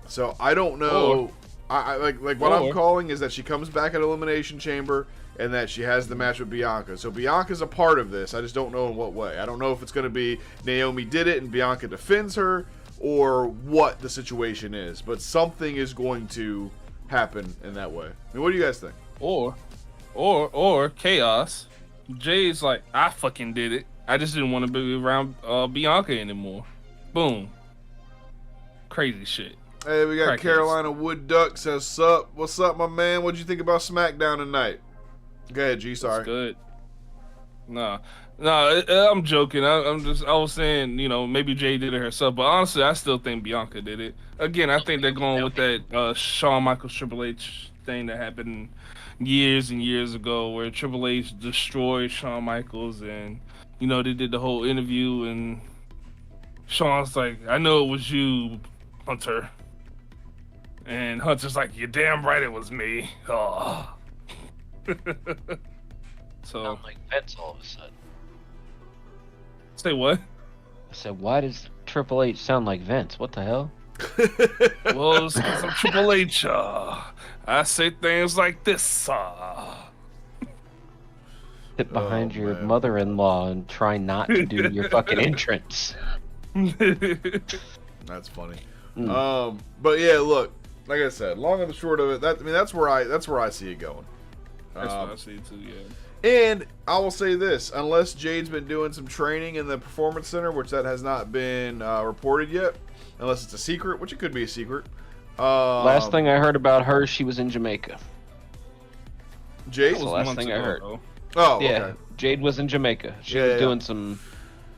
So I don't know. I what I'm calling is that she comes back at Elimination Chamber and that she has the match with Bianca. So Bianca's a part of this. I just don't know in what way. I don't know if it's going to be Naomi did it and Bianca defends her, or what the situation is. But something is going to happen in that way. I mean, what do you guys think? Or chaos. Jay's like, I fucking did it. I just didn't want to be around Bianca anymore. Boom. Crazy shit. Hey, we got Carolina Wood Duck says, "Sup? What's up, my man? What'd you think about Smackdown tonight?" Go ahead, G. Sorry. That's good. No, I'm joking. I was saying, maybe Jade did it herself, but honestly, I still think Bianca did it. Again, I think they're going with that Shawn Michaels Triple H thing that happened years and years ago, where Triple H destroyed Shawn Michaels, and they did the whole interview, and Shawn's like, "I know it was you, Hunter," and Hunter's like, "You're damn right it was me." Oh. So Sound like Vince all of a sudden. Say what? I said, why does Triple H sound like Vince? What the hell? Well, it's 'cause I'm Triple H. I say things like this. Sit behind your mother-in-law and try not to do your fucking entrance. That's funny. But yeah, look, like I said, long and the short of it, that's where I see it going. That's what I see too. Yeah. And I will say this: unless Jade's been doing some training in the Performance Center, which that has not been reported yet, unless it's a secret, which it could be a secret. Last thing I heard about her, she was in Jamaica. Jade? That's the last thing I heard. Oh, yeah, okay. Jade was in Jamaica. She was doing some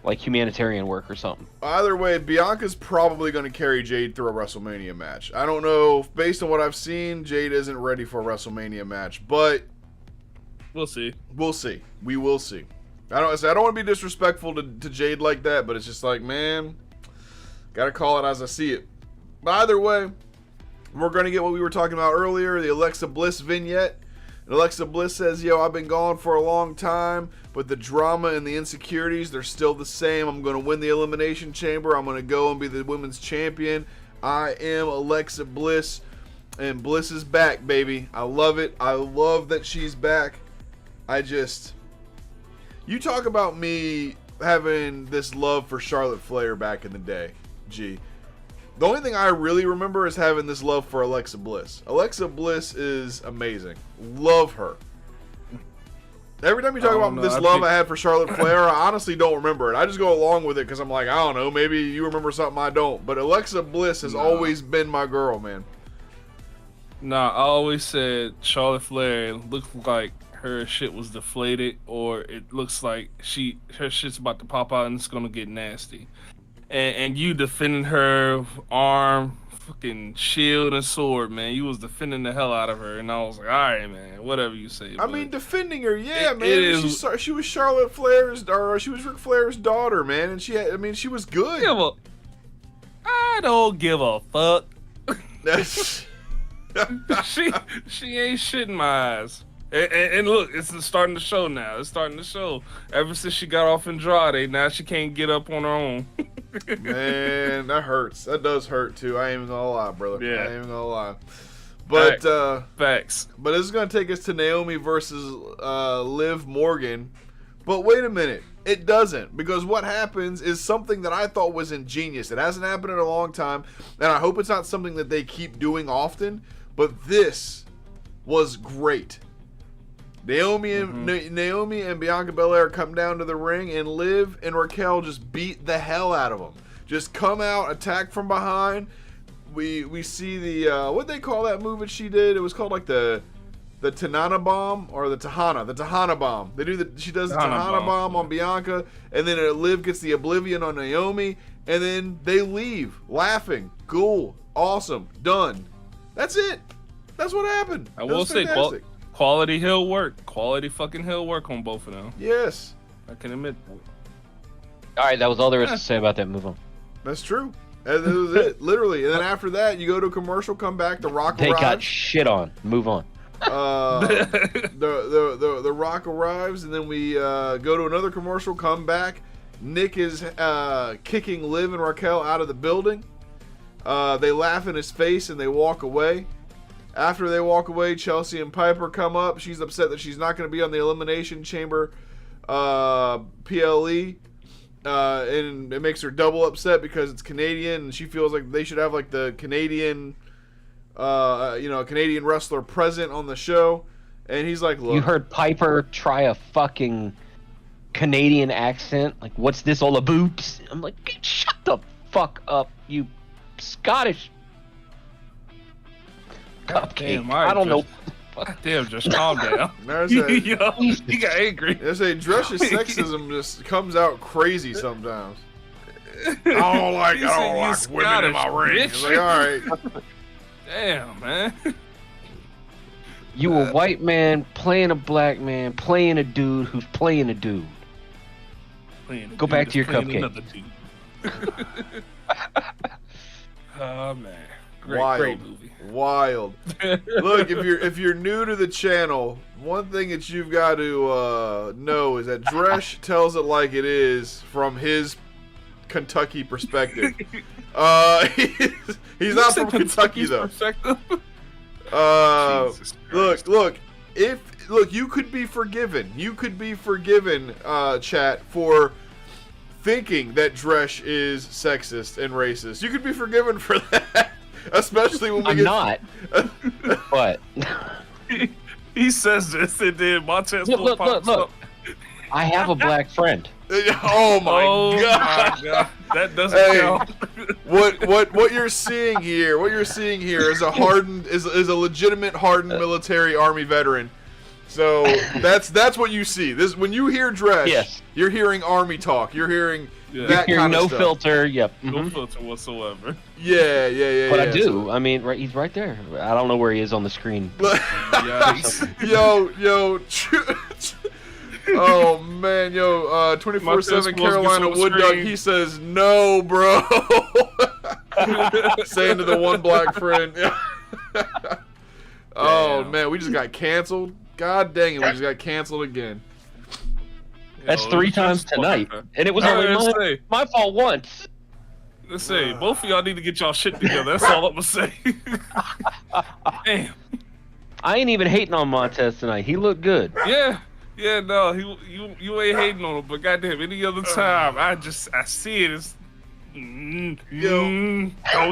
humanitarian work or something. Either way, Bianca's probably going to carry Jade through a WrestleMania match. I don't know. Based on what I've seen, Jade isn't ready for a WrestleMania match, but we'll see. We'll see. We will see. I don't want to be disrespectful to Jade like that, but it's just like, man, gotta call it as I see it. But either way, we're going to get what we were talking about earlier, the Alexa Bliss vignette. And Alexa Bliss says, "Yo, I've been gone for a long time, but the drama and the insecurities, they're still the same. I'm going to win the Elimination Chamber. I'm going to go and be the women's champion. I am Alexa Bliss, and Bliss is back, baby. I love it. I love that she's back. You talk about me having this love for Charlotte Flair back in the day, G. The only thing I really remember is having this love for Alexa Bliss. Alexa Bliss is amazing. Love her. Every time you talk about this love I had for Charlotte Flair, I honestly don't remember it. I just go along with it because I'm like, I don't know, maybe you remember something I don't. But Alexa Bliss has always been my girl, man. Nah, I always said Charlotte Flair looked like her shit was deflated, or it looks like her shit's about to pop out and it's gonna get nasty. And you defending her arm, fucking shield and sword, man. You was defending the hell out of her, and I was like, all right, man, whatever you say. I mean, defending her, yeah, man. She was Charlotte Flair's, or she was Ric Flair's daughter, man, and she was good. I don't give a fuck. She ain't shit in my eyes. And look, it's starting to show now. It's starting to show. Ever since she got off Andrade, now she can't get up on her own. Man, that hurts. That does hurt too. I ain't even gonna lie, brother. Yeah. I ain't even gonna lie. But Facts. But this is gonna take us to Naomi versus Liv Morgan. But wait a minute, it doesn't, because what happens is something that I thought was ingenious. It hasn't happened in a long time, and I hope it's not something that they keep doing often. But this was great. Naomi and Bianca Belair come down to the ring, and Liv and Raquel just beat the hell out of them. Just come out, attack from behind. We see the what they call that move that she did. It was called like the Tanana bomb or the Tahana bomb. She does the Tahana bomb on Bianca, and then Liv gets the Oblivion on Naomi, and then they leave laughing. Cool, awesome, done. That's it. That's what happened. I will say, quality heel work. Quality fucking heel work on both of them. Yes. I can admit. All right, that was all there is to say about that. Move on. That's true. And that was it, literally. And then after that, you go to a commercial, come back, The Rock They arrives. got shit on. Move on. The Rock arrives, and then we go to another commercial, come back. Nick is kicking Liv and Raquel out of the building. They laugh in his face, and they walk away. After they walk away, Chelsea and Piper come up. She's upset that she's not going to be on the Elimination Chamber PLE. And it makes her double upset because it's Canadian, and she feels like they should have like the Canadian, Canadian wrestler present on the show. And he's like, "Look, You heard Piper try a fucking Canadian accent? Like, what's this all about?" I'm like, shut the fuck up, you Scottish cupcake. Damn, I don't know. Damn, just calm down. There's a, Yo, he got angry. there's a Dresh's sexism just comes out crazy sometimes. I don't like women in my ring. It's like, all right. Damn, man. You a white man playing a black man, playing a dude who's playing a dude. Go back to your cupcake. Oh man, Great movie. Wild. Look, if you're new to the channel, one thing that you've got to know is that Dresh tells it like it is from his Kentucky perspective. He's not from Kentucky though. Look, you could be forgiven. You could be forgiven, chat, for thinking that Dresh is sexist and racist. You could be forgiven for that. Especially when we I'm not. But he says this, and then Montez look. up. I have a black friend. Oh my god! That doesn't count. What you're seeing here? What you're seeing here is a legitimate hardened military army veteran. So that's what you see. This when you hear Dresh, Yes. You're hearing army talk. You're hearing that You're kind of no stuff. filter. Yep. No filter whatsoever. Yeah. But I do. So- I mean, he's right there. I don't know where he is on the screen. Yikes. yo. Oh man, 24/7 Carolina Wood Duck. He says no, bro. Saying to the one black friend. Oh man, we just got canceled. God dang it, we just got canceled again. That's 3 times tonight, and it was only my fault once. Let's say both of y'all need to get y'all shit together. That's all I'm gonna say. Damn. I ain't even hating on Montez tonight. He looked good. Yeah, no, you ain't hating on him, but goddamn, any other time, I see it as. Don't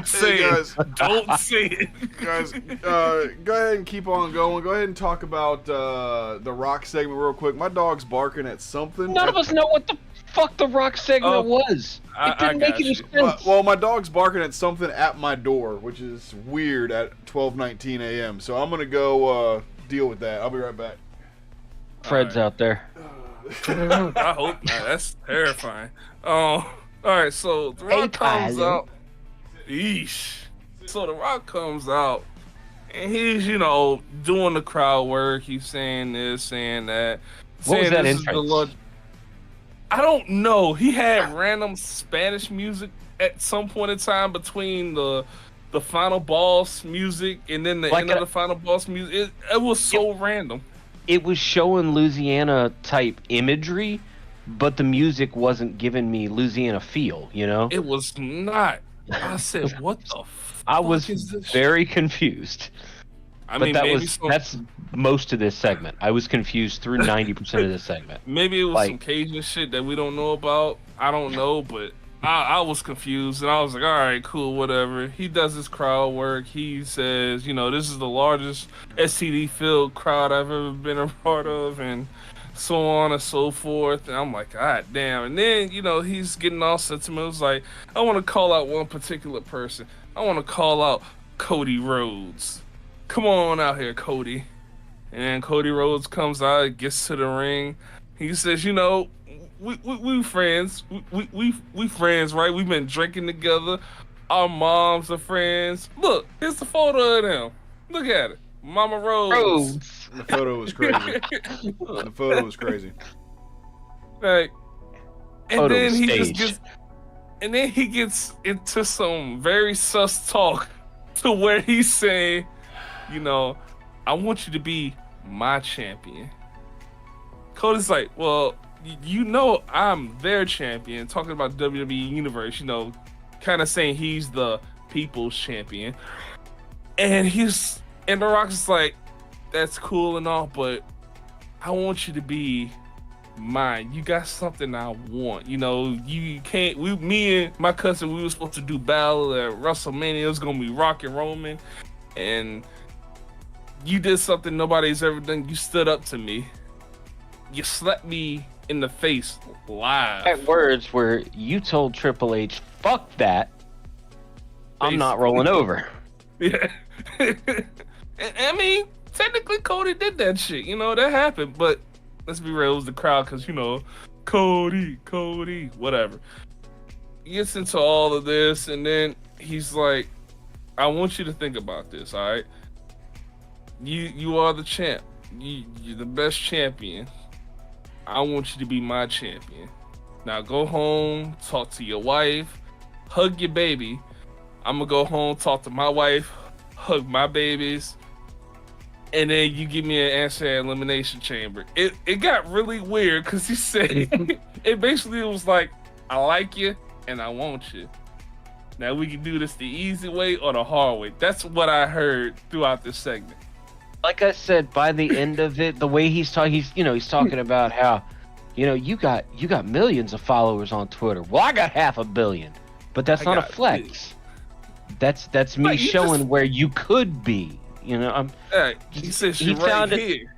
say guys. it. Don't say it. Guys, go ahead and keep on going. Go ahead and talk about the Rock segment real quick. My dog's barking at something. None of us know what the fuck the Rock segment was. It didn't make any sense. Well, my dog's barking at something at my door, which is weird at 12:19 a.m. So I'm gonna go deal with that. I'll be right back. Fred's out there. I hope not. That's terrifying. All right, so The Rock comes out. Eesh. So The Rock comes out, and he's, doing the crowd work. He's saying this, saying that. What was that this is entrance? I don't know. He had random Spanish music at some point in time between the Final Boss music and then the end of the Final Boss music. It was so random. it was showing Louisiana type imagery, but the music wasn't giving me Louisiana feel, you know? It was not. I said, what the fuck I was is this? very confused. I But mean, that's most of this segment. I was confused through 90% of this segment. maybe it was like- some Cajun shit that we don't know about. I don't know, but I was confused, and I was like, all right, cool, whatever. He does his crowd work. He says, you know, this is the largest STD filled crowd I've ever been a part of, and so on and so forth. And I'm like, God damn. And then, you know, he's getting all sentimental. It's like, I want to call out one particular person. I want to call out Cody Rhodes. Come on out here, Cody. And Cody Rhodes comes out, gets to the ring. He says, you know, we friends. We friends, right? We've been drinking together. Our moms are friends. Look, here's the photo of them. Look at it. Mama Rhodes. The photo was crazy. The photo was crazy. Like, and Photo then was he just staged. gets, and then he gets into some very sus talk to where he's saying, you know, I want you to be my champion. Cody's like, well, you know I'm their champion, talking about WWE Universe, you know, kind of saying he's the people's champion. And The Rock's just like, that's cool and all, but I want you to be mine. You got something I want. You know, you can't, me and my cousin, we were supposed to do battle at WrestleMania. It was going to be Rock and Roman. And you did something nobody's ever done. You stood up to me. You slapped me in the face live. At words where you told Triple H, fuck that. I'm not rolling over. Yeah. I mean, technically Cody did that shit. You know, that happened. But let's be real, it was the crowd because, you know, Cody, whatever. He gets into all of this, and then he's like, I want you to think about this, all right? You are the champ. You're the best champion. I want you to be my champion. Now go home, talk to your wife, hug your baby. I'm gonna go home, talk to my wife, hug my babies, and then you give me an answer at Elimination Chamber. It got really weird because he said it basically was like, I like you and I want you. Now we can do this the easy way or the hard way. That's what I heard throughout this segment. Like I said, by the end of it, the way he's talking, he's talking about how, you got millions of followers on Twitter. Well, I got 500 million, but that's not a flex. That's me showing where you could be. He says you're right here.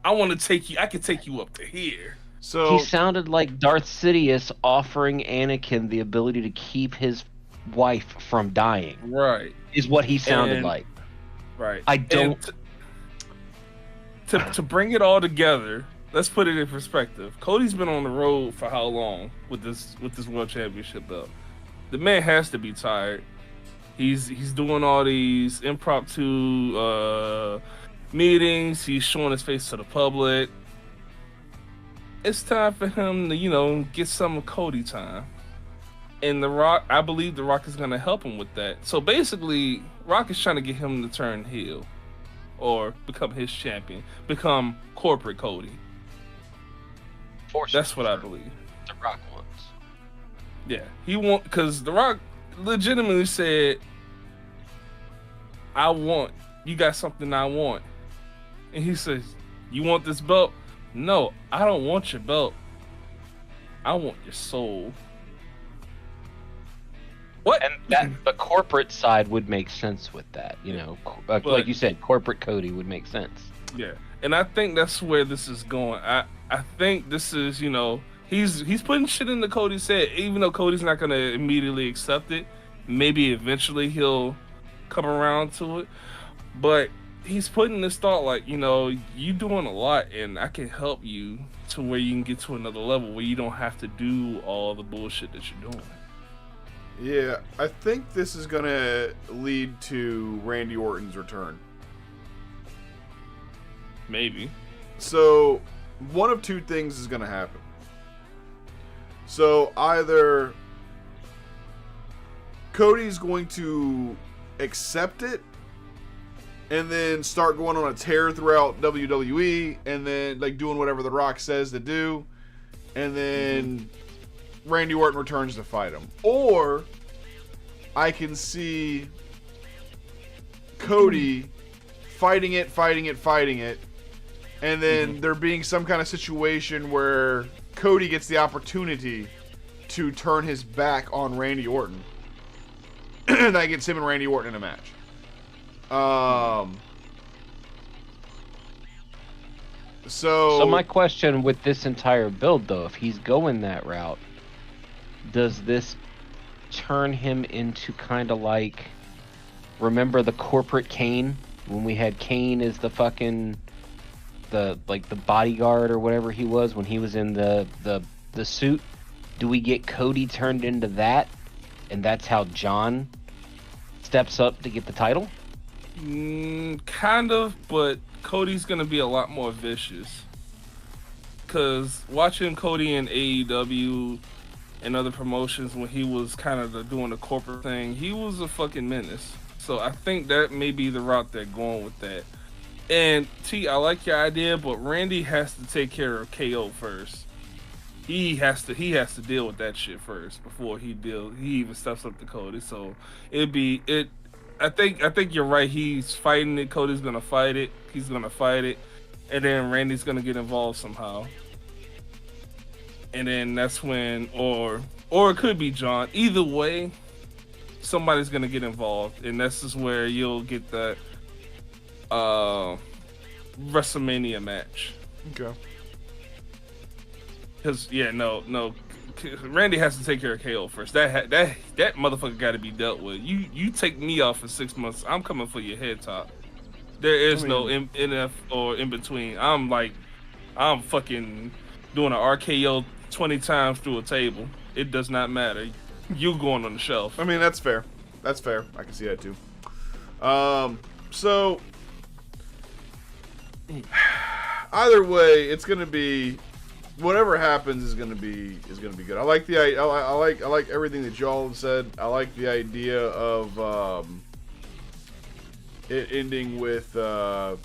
I want to take you. I can take you up to here. So he sounded like Darth Sidious offering Anakin the ability to keep his wife from dying. Right. Is what he sounded like. Right. I don't. To bring it all together, let's put it in perspective. Cody's been on the road for how long with this world championship belt? The man has to be tired. He's doing all these impromptu meetings. He's showing his face to the public. It's time for him to, get some Cody time. And The Rock, I believe The Rock is going to help him with that. So basically, Rock is trying to get him to turn heel or become his champion, become corporate Cody. That's what I believe. The Rock wants. Yeah, because The Rock legitimately said, you got something I want. And he says, you want this belt? No, I don't want your belt. I want your soul. What? And the corporate side would make sense with that, like you said, corporate Cody would make sense. Yeah, and I think that's where this is going. I think this is, he's putting shit into Cody's head, even though Cody's not gonna immediately accept it. Maybe eventually he'll come around to it, but he's putting this thought like, you doing a lot, and I can help you to where you can get to another level where you don't have to do all the bullshit that you're doing. Yeah, I think this is gonna lead to Randy Orton's return. Maybe. So, one of two things is gonna happen. So, either Cody's going to accept it and then start going on a tear throughout WWE, and then like doing whatever The Rock says to do, and then Randy Orton returns to fight him. Or I can see Cody fighting it, and then there being some kind of situation where Cody gets the opportunity to turn his back on Randy Orton. And that gets him and Randy Orton in a match. So my question with this entire build, though, if he's going that route, does this turn him into kind of like, remember the corporate Kane, when we had Kane as the fucking the bodyguard or whatever he was when he was in the suit? Do we get Cody turned into that, and that's how John steps up to get the title? Kind of, but Cody's gonna be a lot more vicious. Cause watching Cody in AEW and other promotions when he was kind of doing the corporate thing, he was a fucking menace. So I think that may be the route they're going with that. And T, I like your idea, but Randy has to take care of KO first. He has to deal with that shit first before he even steps up to Cody. So I think you're right. He's fighting it. Cody's gonna fight it. He's gonna fight it, and then Randy's gonna get involved somehow. And then that's when, or it could be John. Either way, somebody's gonna get involved, and this is where you'll get that WrestleMania match. Okay. Because Randy has to take care of KO first. That motherfucker got to be dealt with. You take me off for 6 months, I'm coming for your head top. There is no NF or in between. I'm fucking doing an RKO 20 times through a table. It does not matter. You going on the shelf. I mean, that's fair. That's fair. I can see that too. So either way, it's gonna be. Whatever happens is gonna be good. I like I like everything that y'all have said. I like the idea of it ending with the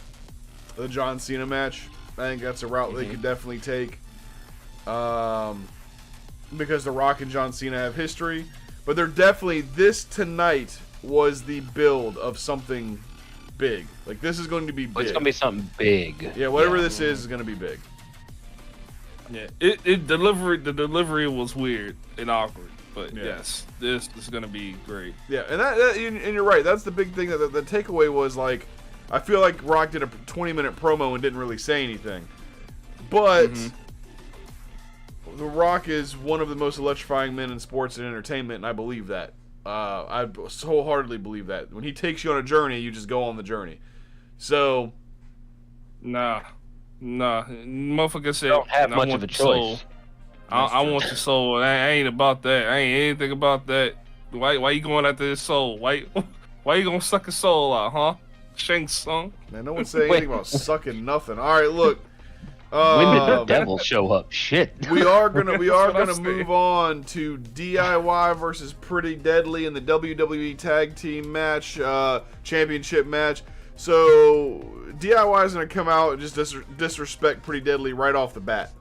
John Cena match. I think that's a route they could definitely take, because The Rock and John Cena have history. But they're definitely, this tonight was the build of something big. Like, this is going to be big. It's gonna be something big. Yeah, whatever this is gonna be big. Yeah, the delivery was weird and awkward, but yes, this is gonna be great. Yeah, and you're right. That's the big thing. That the takeaway was, like, I feel like Rock did a 20-minute promo and didn't really say anything, but The Rock is one of the most electrifying men in sports and entertainment, and I believe that. I wholeheartedly believe that. When he takes you on a journey, you just go on the journey. So, Nah, motherfucker said, Don't have much of a choice. I want your soul. I ain't about that. I ain't anything about that. Why you going after his soul? Why you gonna suck his soul out, huh? Shank song. Man, no one's saying anything about sucking nothing. All right, look. When did the devil show up? Shit. We are gonna move on to DIY versus Pretty Deadly in the WWE Tag Team match, championship match. So DIY is gonna come out and just disrespect Pretty Deadly right off the bat.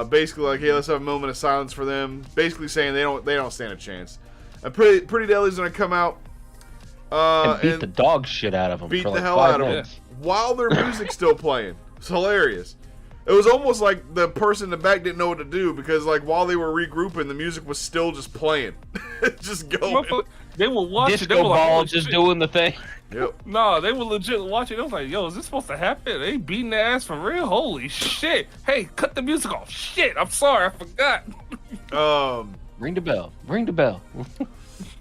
Basically, like, hey, let's have a moment of silence for them. Basically saying they don't stand a chance. And Pretty Deadly's gonna come out and beat the dog shit out of them. Beat for the like hell 5 out of them minutes. while their music's still playing. It's hilarious. It was almost like the person in the back didn't know what to do, because, like, while they were regrouping, the music was still just playing, just going. They were watching. Disco they were ball like, just shit. doing the thing. Yep. No, they were legit watching. It was like, yo, is this supposed to happen? They beating their ass for real? Holy shit! Hey, cut the music off. Shit, I'm sorry, I forgot. Ring the bell. Ring the bell.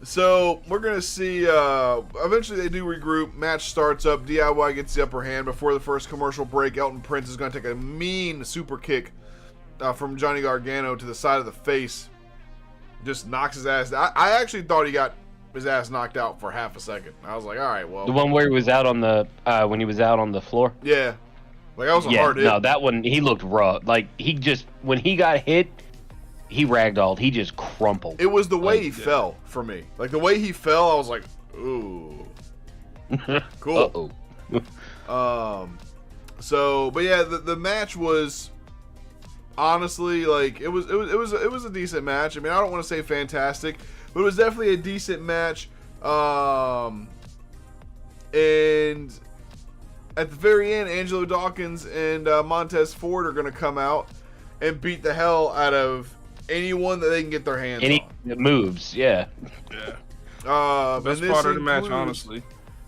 So we're gonna see. Eventually, they do regroup. Match starts up. DIY gets the upper hand before the first commercial break. Elton Prince is gonna take a mean super kick from Johnny Gargano to the side of the face. Just knocks his ass. I actually thought he got his ass knocked out for half a second. I was like, all right, well. The one where he was out on the when he was out on the floor. Yeah, like, that was a hard hit. No, that one, he looked rough. Like, he just, when he got hit, he ragdolled. He just crumpled. It was the way he fell for me. Like, the way he fell, I was like, ooh. Cool. Uh-oh. So, but yeah, the match was honestly like it was a decent match. I mean, I don't want to say fantastic, but it was definitely a decent match. And at the very end, Angelo Dawkins and Montez Ford are going to come out and beat the hell out of anyone that they can get their hands on. That moves, yeah. Best part of the match, honestly.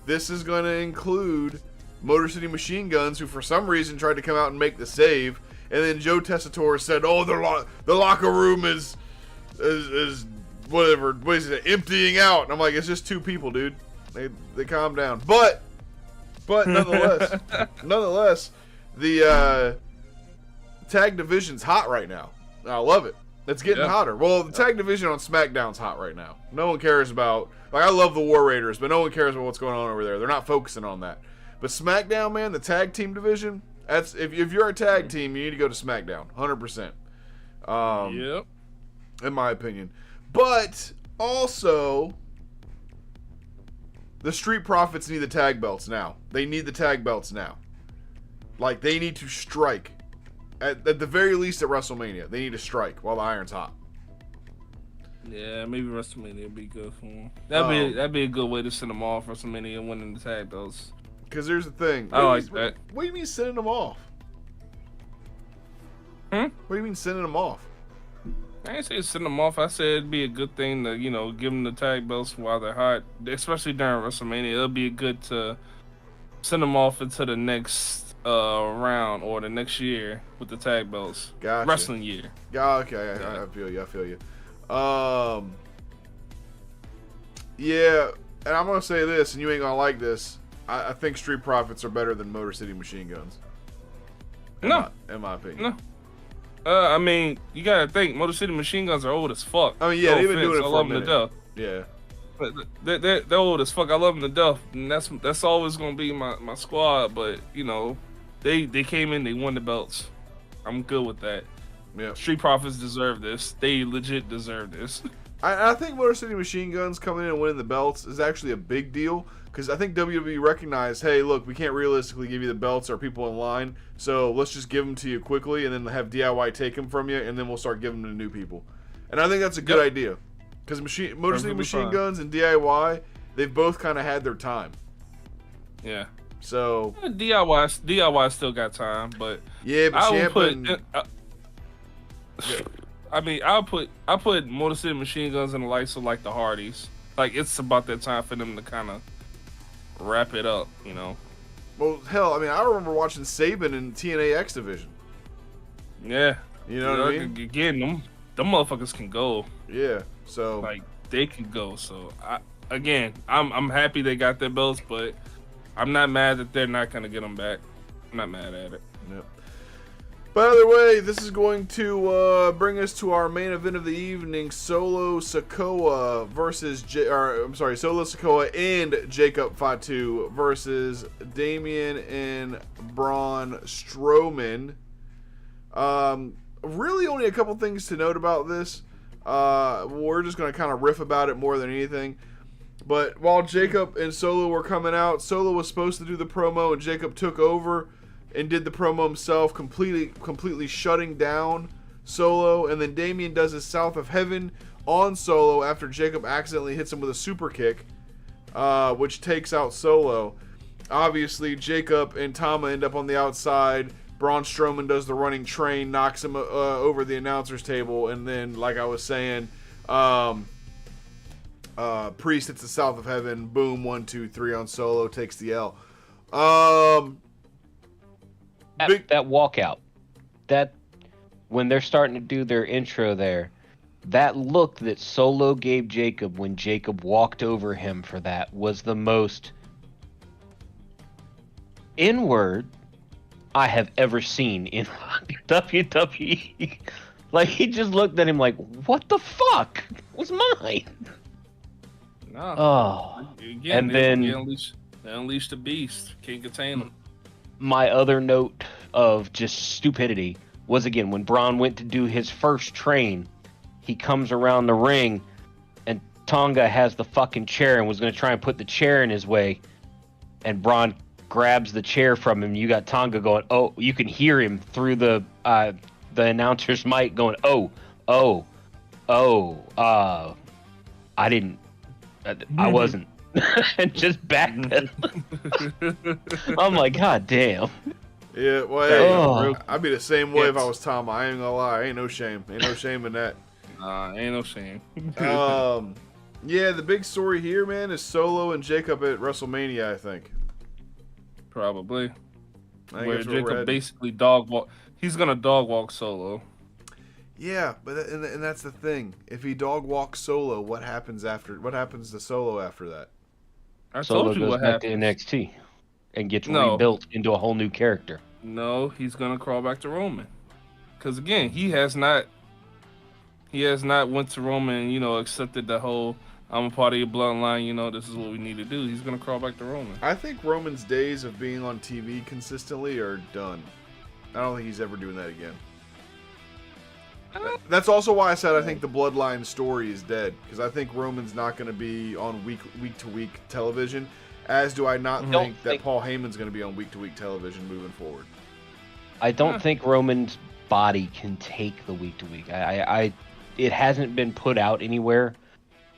This is going to include Motor City Machine Guns, who for some reason tried to come out and make the save, and then Joe Tessitore said, "Oh, the locker room is whatever, what is it, emptying out." And I'm like, it's just two people, dude. They calm down. But nonetheless, the tag division's hot right now. I love it. It's getting hotter. Well, the tag division on SmackDown's hot right now. No one cares about, like, I love the War Raiders, but no one cares about what's going on over there. They're not focusing on that. But SmackDown, man, the tag team division, that's if you're a tag team, you need to go to SmackDown, 100%. Yep. In my opinion. But also, the Street Profits need the tag belts now. They need the tag belts now. Like, they need to strike. At the very least at WrestleMania, they need to strike while the iron's hot. Yeah, maybe WrestleMania would be good for them. That'd be a good way to send them off, WrestleMania, and winning the tag belts. Because here's the thing. I like that. What do you mean sending them off? What do you mean sending them off? I ain't say send them off. I said it'd be a good thing to, give them the tag belts while they're hot, especially during WrestleMania. It'll be good to send them off into the next round or the next year with the tag belts. Gotcha. Wrestling year. Yeah, okay. I feel you. Yeah, and I'm gonna say this, and you ain't gonna like this. I think Street Profits are better than Motor City Machine Guns. In my opinion. No. I mean, you gotta think, Motor City Machine Guns are old as fuck. I mean, yeah, they've been doing it I for love a minute. them to Yeah. death. They're old as fuck. I love them to death, and that's always gonna be my squad. But they came in, they won the belts. I'm good with that. Yeah. Street Profits deserve this. They legit deserve this. I think Motor City Machine Guns coming in and winning the belts is actually a big deal, because I think WWE recognized, hey, look, we can't realistically give you the belts or people in line, so let's just give them to you quickly and then have DIY take them from you, and then we'll start giving them to new people. And I think that's a good idea, because Motor City Machine Guns and DIY, they've both kind of had their time. Yeah. So DIY still got time, but yeah, but I put Motor City Machine Guns in the likes of like the Hardys. Like, it's about that time for them to kind of wrap it up, Well, hell, I mean, I remember watching Saban in TNA X Division. Yeah. You know what I mean? Again, them motherfuckers can go. Yeah. So like, they can go. So I'm happy they got their belts, but I'm not mad that they're not gonna get them back. I'm not mad at it. Yep. By the way, this is going to bring us to our main event of the evening: Solo Sikoa Solo Sikoa and Jacob Fatu versus Damian and Braun Strowman. Really, only a couple things to note about this. We're just going to kind of riff about it more than anything. But while Jacob and Solo were coming out, Solo was supposed to do the promo, and Jacob took over and did the promo himself, completely shutting down Solo. And then Damian does his South of Heaven on Solo after Jacob accidentally hits him with a super kick, which takes out Solo. Obviously, Jacob and Tama end up on the outside. Braun Strowman does the running train, knocks him over the announcer's table, and then, like I was saying, Priest hits the South of Heaven. Boom, 1, 2, 3 on Solo, takes the L. That walkout, that when they're starting to do their intro there, that look that Solo gave Jacob when Jacob walked over him for that was the most inward I have ever seen in WWE. Like, he just looked at him like, what the fuck was mine? No. Oh. Again, and then they unleashed the beast. Can't contain them. My other note of just stupidity was, again, when Braun went to do his first train, he comes around the ring and Tonga has the fucking chair and was going to try and put the chair in his way. and Braun grabs the chair from him. You got Tonga going, oh, you can hear him through the announcer's mic going, I didn't, I wasn't. And just backpedal. I'm like, God damn. Yeah, well, hey, I'd be the same way if I was Tom. I ain't gonna lie. Ain't no shame. Ain't no shame in that. Ain't no shame. Yeah, the big story here, man, is Solo and Jacob at WrestleMania, I think. Probably. Where that's where Jacob basically dog walk. He's gonna dog walk Solo. Yeah, but and that's the thing. If he dog walks Solo, what happens after? What happens to Solo after that? I Solo told you goes what back happened. to NXT and gets rebuilt into a whole new character. No, he's gonna crawl back to Roman. Because again, he has not went to Roman and, accepted the whole, I'm a part of your bloodline, this is what we need to do. He's gonna crawl back to Roman. I think Roman's days of being on TV consistently are done. I don't think he's ever doing that again. That's also why I said I think the Bloodline story is dead, because I think Roman's not going to be on week to week television, as do I not think that Paul Heyman's going to be on week to week television moving forward. I don't think Roman's body can take the week to week. It hasn't been put out anywhere,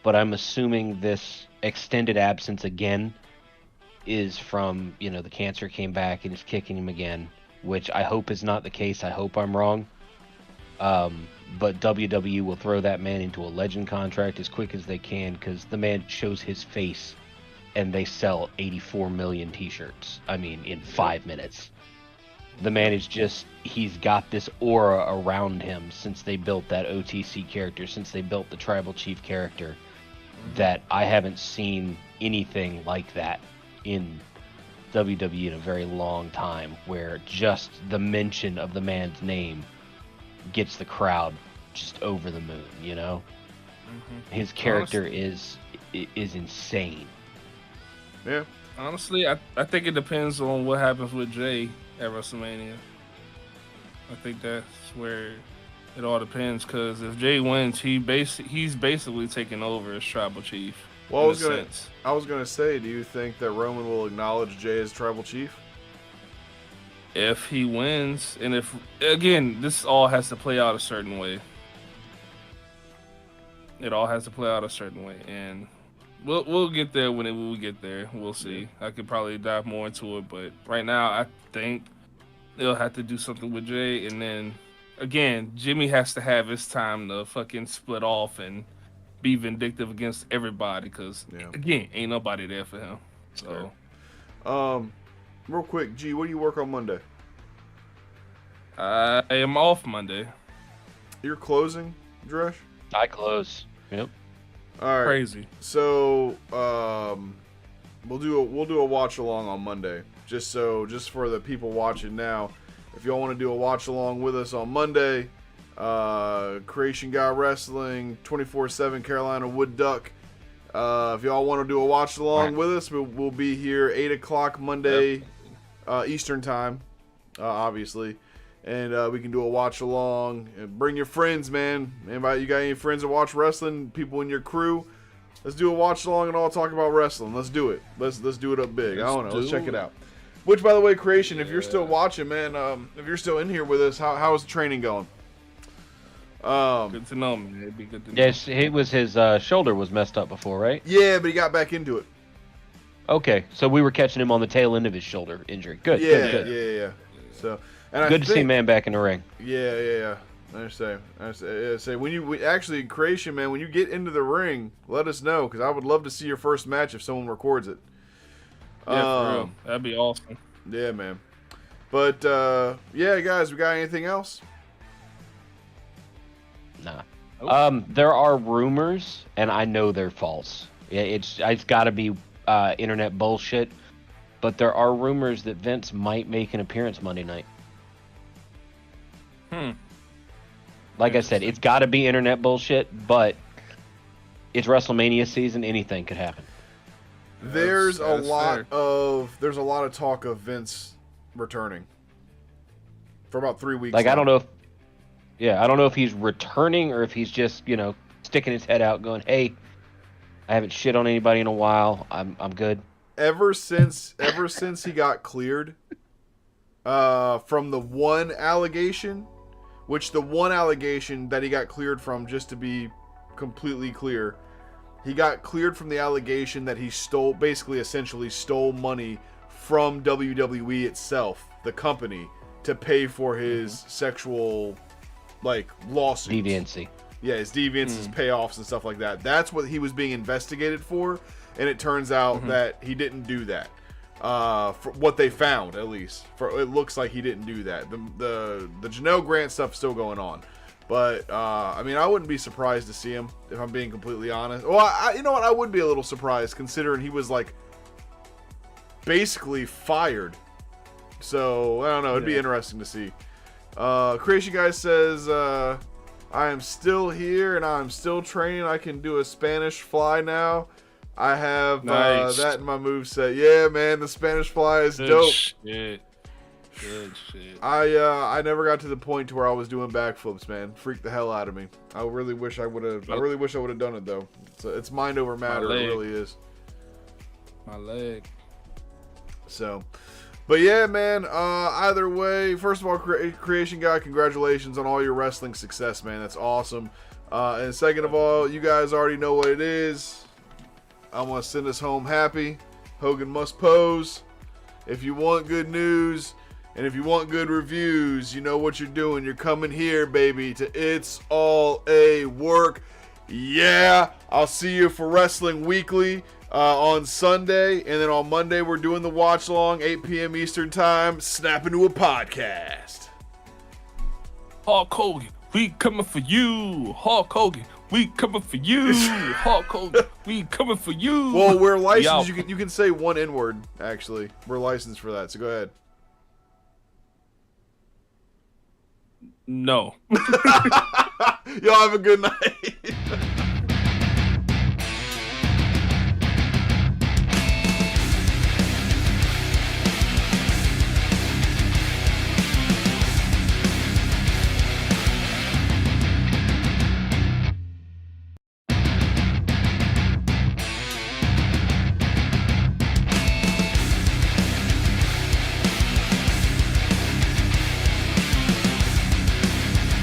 but I'm assuming this extended absence again is from, the cancer came back and is kicking him again, which I hope is not the case. I hope I'm wrong. But WWE will throw that man into a legend contract as quick as they can, because the man shows his face and they sell 84 million t-shirts. I mean, in 5 minutes. The man is he's got this aura around him since they built that OTC character, since they built the Tribal Chief character, that I haven't seen anything like that in WWE in a very long time, where just the mention of the man's name gets the crowd just over the moon, His character is insane. Yeah. Honestly, I think it depends on what happens with Jay at WrestleMania. I think that's where it all depends, because if Jay wins, he's basically taking over as Tribal Chief. Well, I was gonna say, do you think that Roman will acknowledge Jay as Tribal Chief? If he wins, and if, again, this all has to play out a certain way. It all has to play out a certain way, and we'll get there when we get there. We'll see. I could probably dive more into it, but right now I think they'll have to do something with Jay, and then again, Jimmy has to have his time to fucking split off and be vindictive against everybody, because again, ain't nobody there for him. So, real quick, G, what do you work on Monday? I am off Monday. You're closing, Dresh? I close. Yep. All right. Crazy. So, we'll do a watch along on Monday. Just for the people watching now, if y'all want to do a watch along with us on Monday, Creation Guy Wrestling, 24/7 Carolina Wood Duck. If y'all want to do a watch along with us, we'll be here 8 o'clock Monday, Eastern time, obviously. And we can do a watch along. And bring your friends, man. Anybody, you got any friends that watch wrestling? People in your crew? Let's do a watch along and all talk about wrestling. Let's do it. Let's do it up big. I don't know. Let's check it out. Which, by the way, Creation, if you're still watching, man, if you're still in here with us, how is the training going? Good to know, man. It'd be good to know. Yes, it was his shoulder was messed up before, right? Yeah, but he got back into it. Okay, so we were catching him on the tail end of his shoulder injury. Good. Yeah. So, and good to see man back in the ring. Yeah. I understand. When you actually, Creation, man, when you get into the ring, let us know, because I would love to see your first match if someone records it. Yeah, for real. That'd be awesome. Yeah, man. But yeah, guys, we got anything else? Nah. There are rumors, and I know they're false. It's got to be internet bullshit. But there are rumors that Vince might make an appearance Monday night. Like I said, it's got to be internet bullshit, but it's WrestleMania season. Anything could happen. There's a lot of talk of Vince returning for about 3 weeks. Like, now. I don't know if he's returning or if he's just, sticking his head out going, hey, I haven't shit on anybody in a while. I'm good. ever since he got cleared from the one allegation, which the one allegation that he got cleared from, just to be completely clear, he got cleared from the allegation that he essentially stole money from WWE itself, the company, to pay for his sexual, lawsuits. Deviancy. Yeah, his deviance, his payoffs and stuff like that. That's what he was being investigated for, and it turns out that he didn't do that. For what they found, at least. It looks like he didn't do that. The Janelle Grant stuff's still going on. But, I wouldn't be surprised to see him, if I'm being completely honest. Well, you know what? I would be a little surprised, considering he was, basically fired. So, I don't know. It'd be interesting to see. Creation Guy says, I am still here, and I'm still training. I can do a Spanish fly now. I have that in my moveset. Yeah, man, the Spanish fly is dope. Shit. Good shit. I never got to the point to where I was doing backflips, man. Freaked the hell out of me. I really wish I would have done it though. It's mind over matter. It really is. My leg. So, but yeah, man. Either way, first of all, Creation Guy, congratulations on all your wrestling success, man. That's awesome. And second of all, you guys already know what it is. I want to send us home happy. Hogan must pose. If you want good news and if you want good reviews, you know what you're doing. You're coming here, baby, to It's All a Work. Yeah, I'll see you for Wrestling Weekly on Sunday. And then on Monday, we're doing the watch long, 8 p.m. Eastern Time. Snap into a podcast. Hulk Hogan, we coming for you. Hulk Hogan, we coming for you. Hulk Hogan, we coming for you. Well, we're licensed. You can say one N-word, actually. We're licensed for that, so go ahead. No. Y'all have a good night.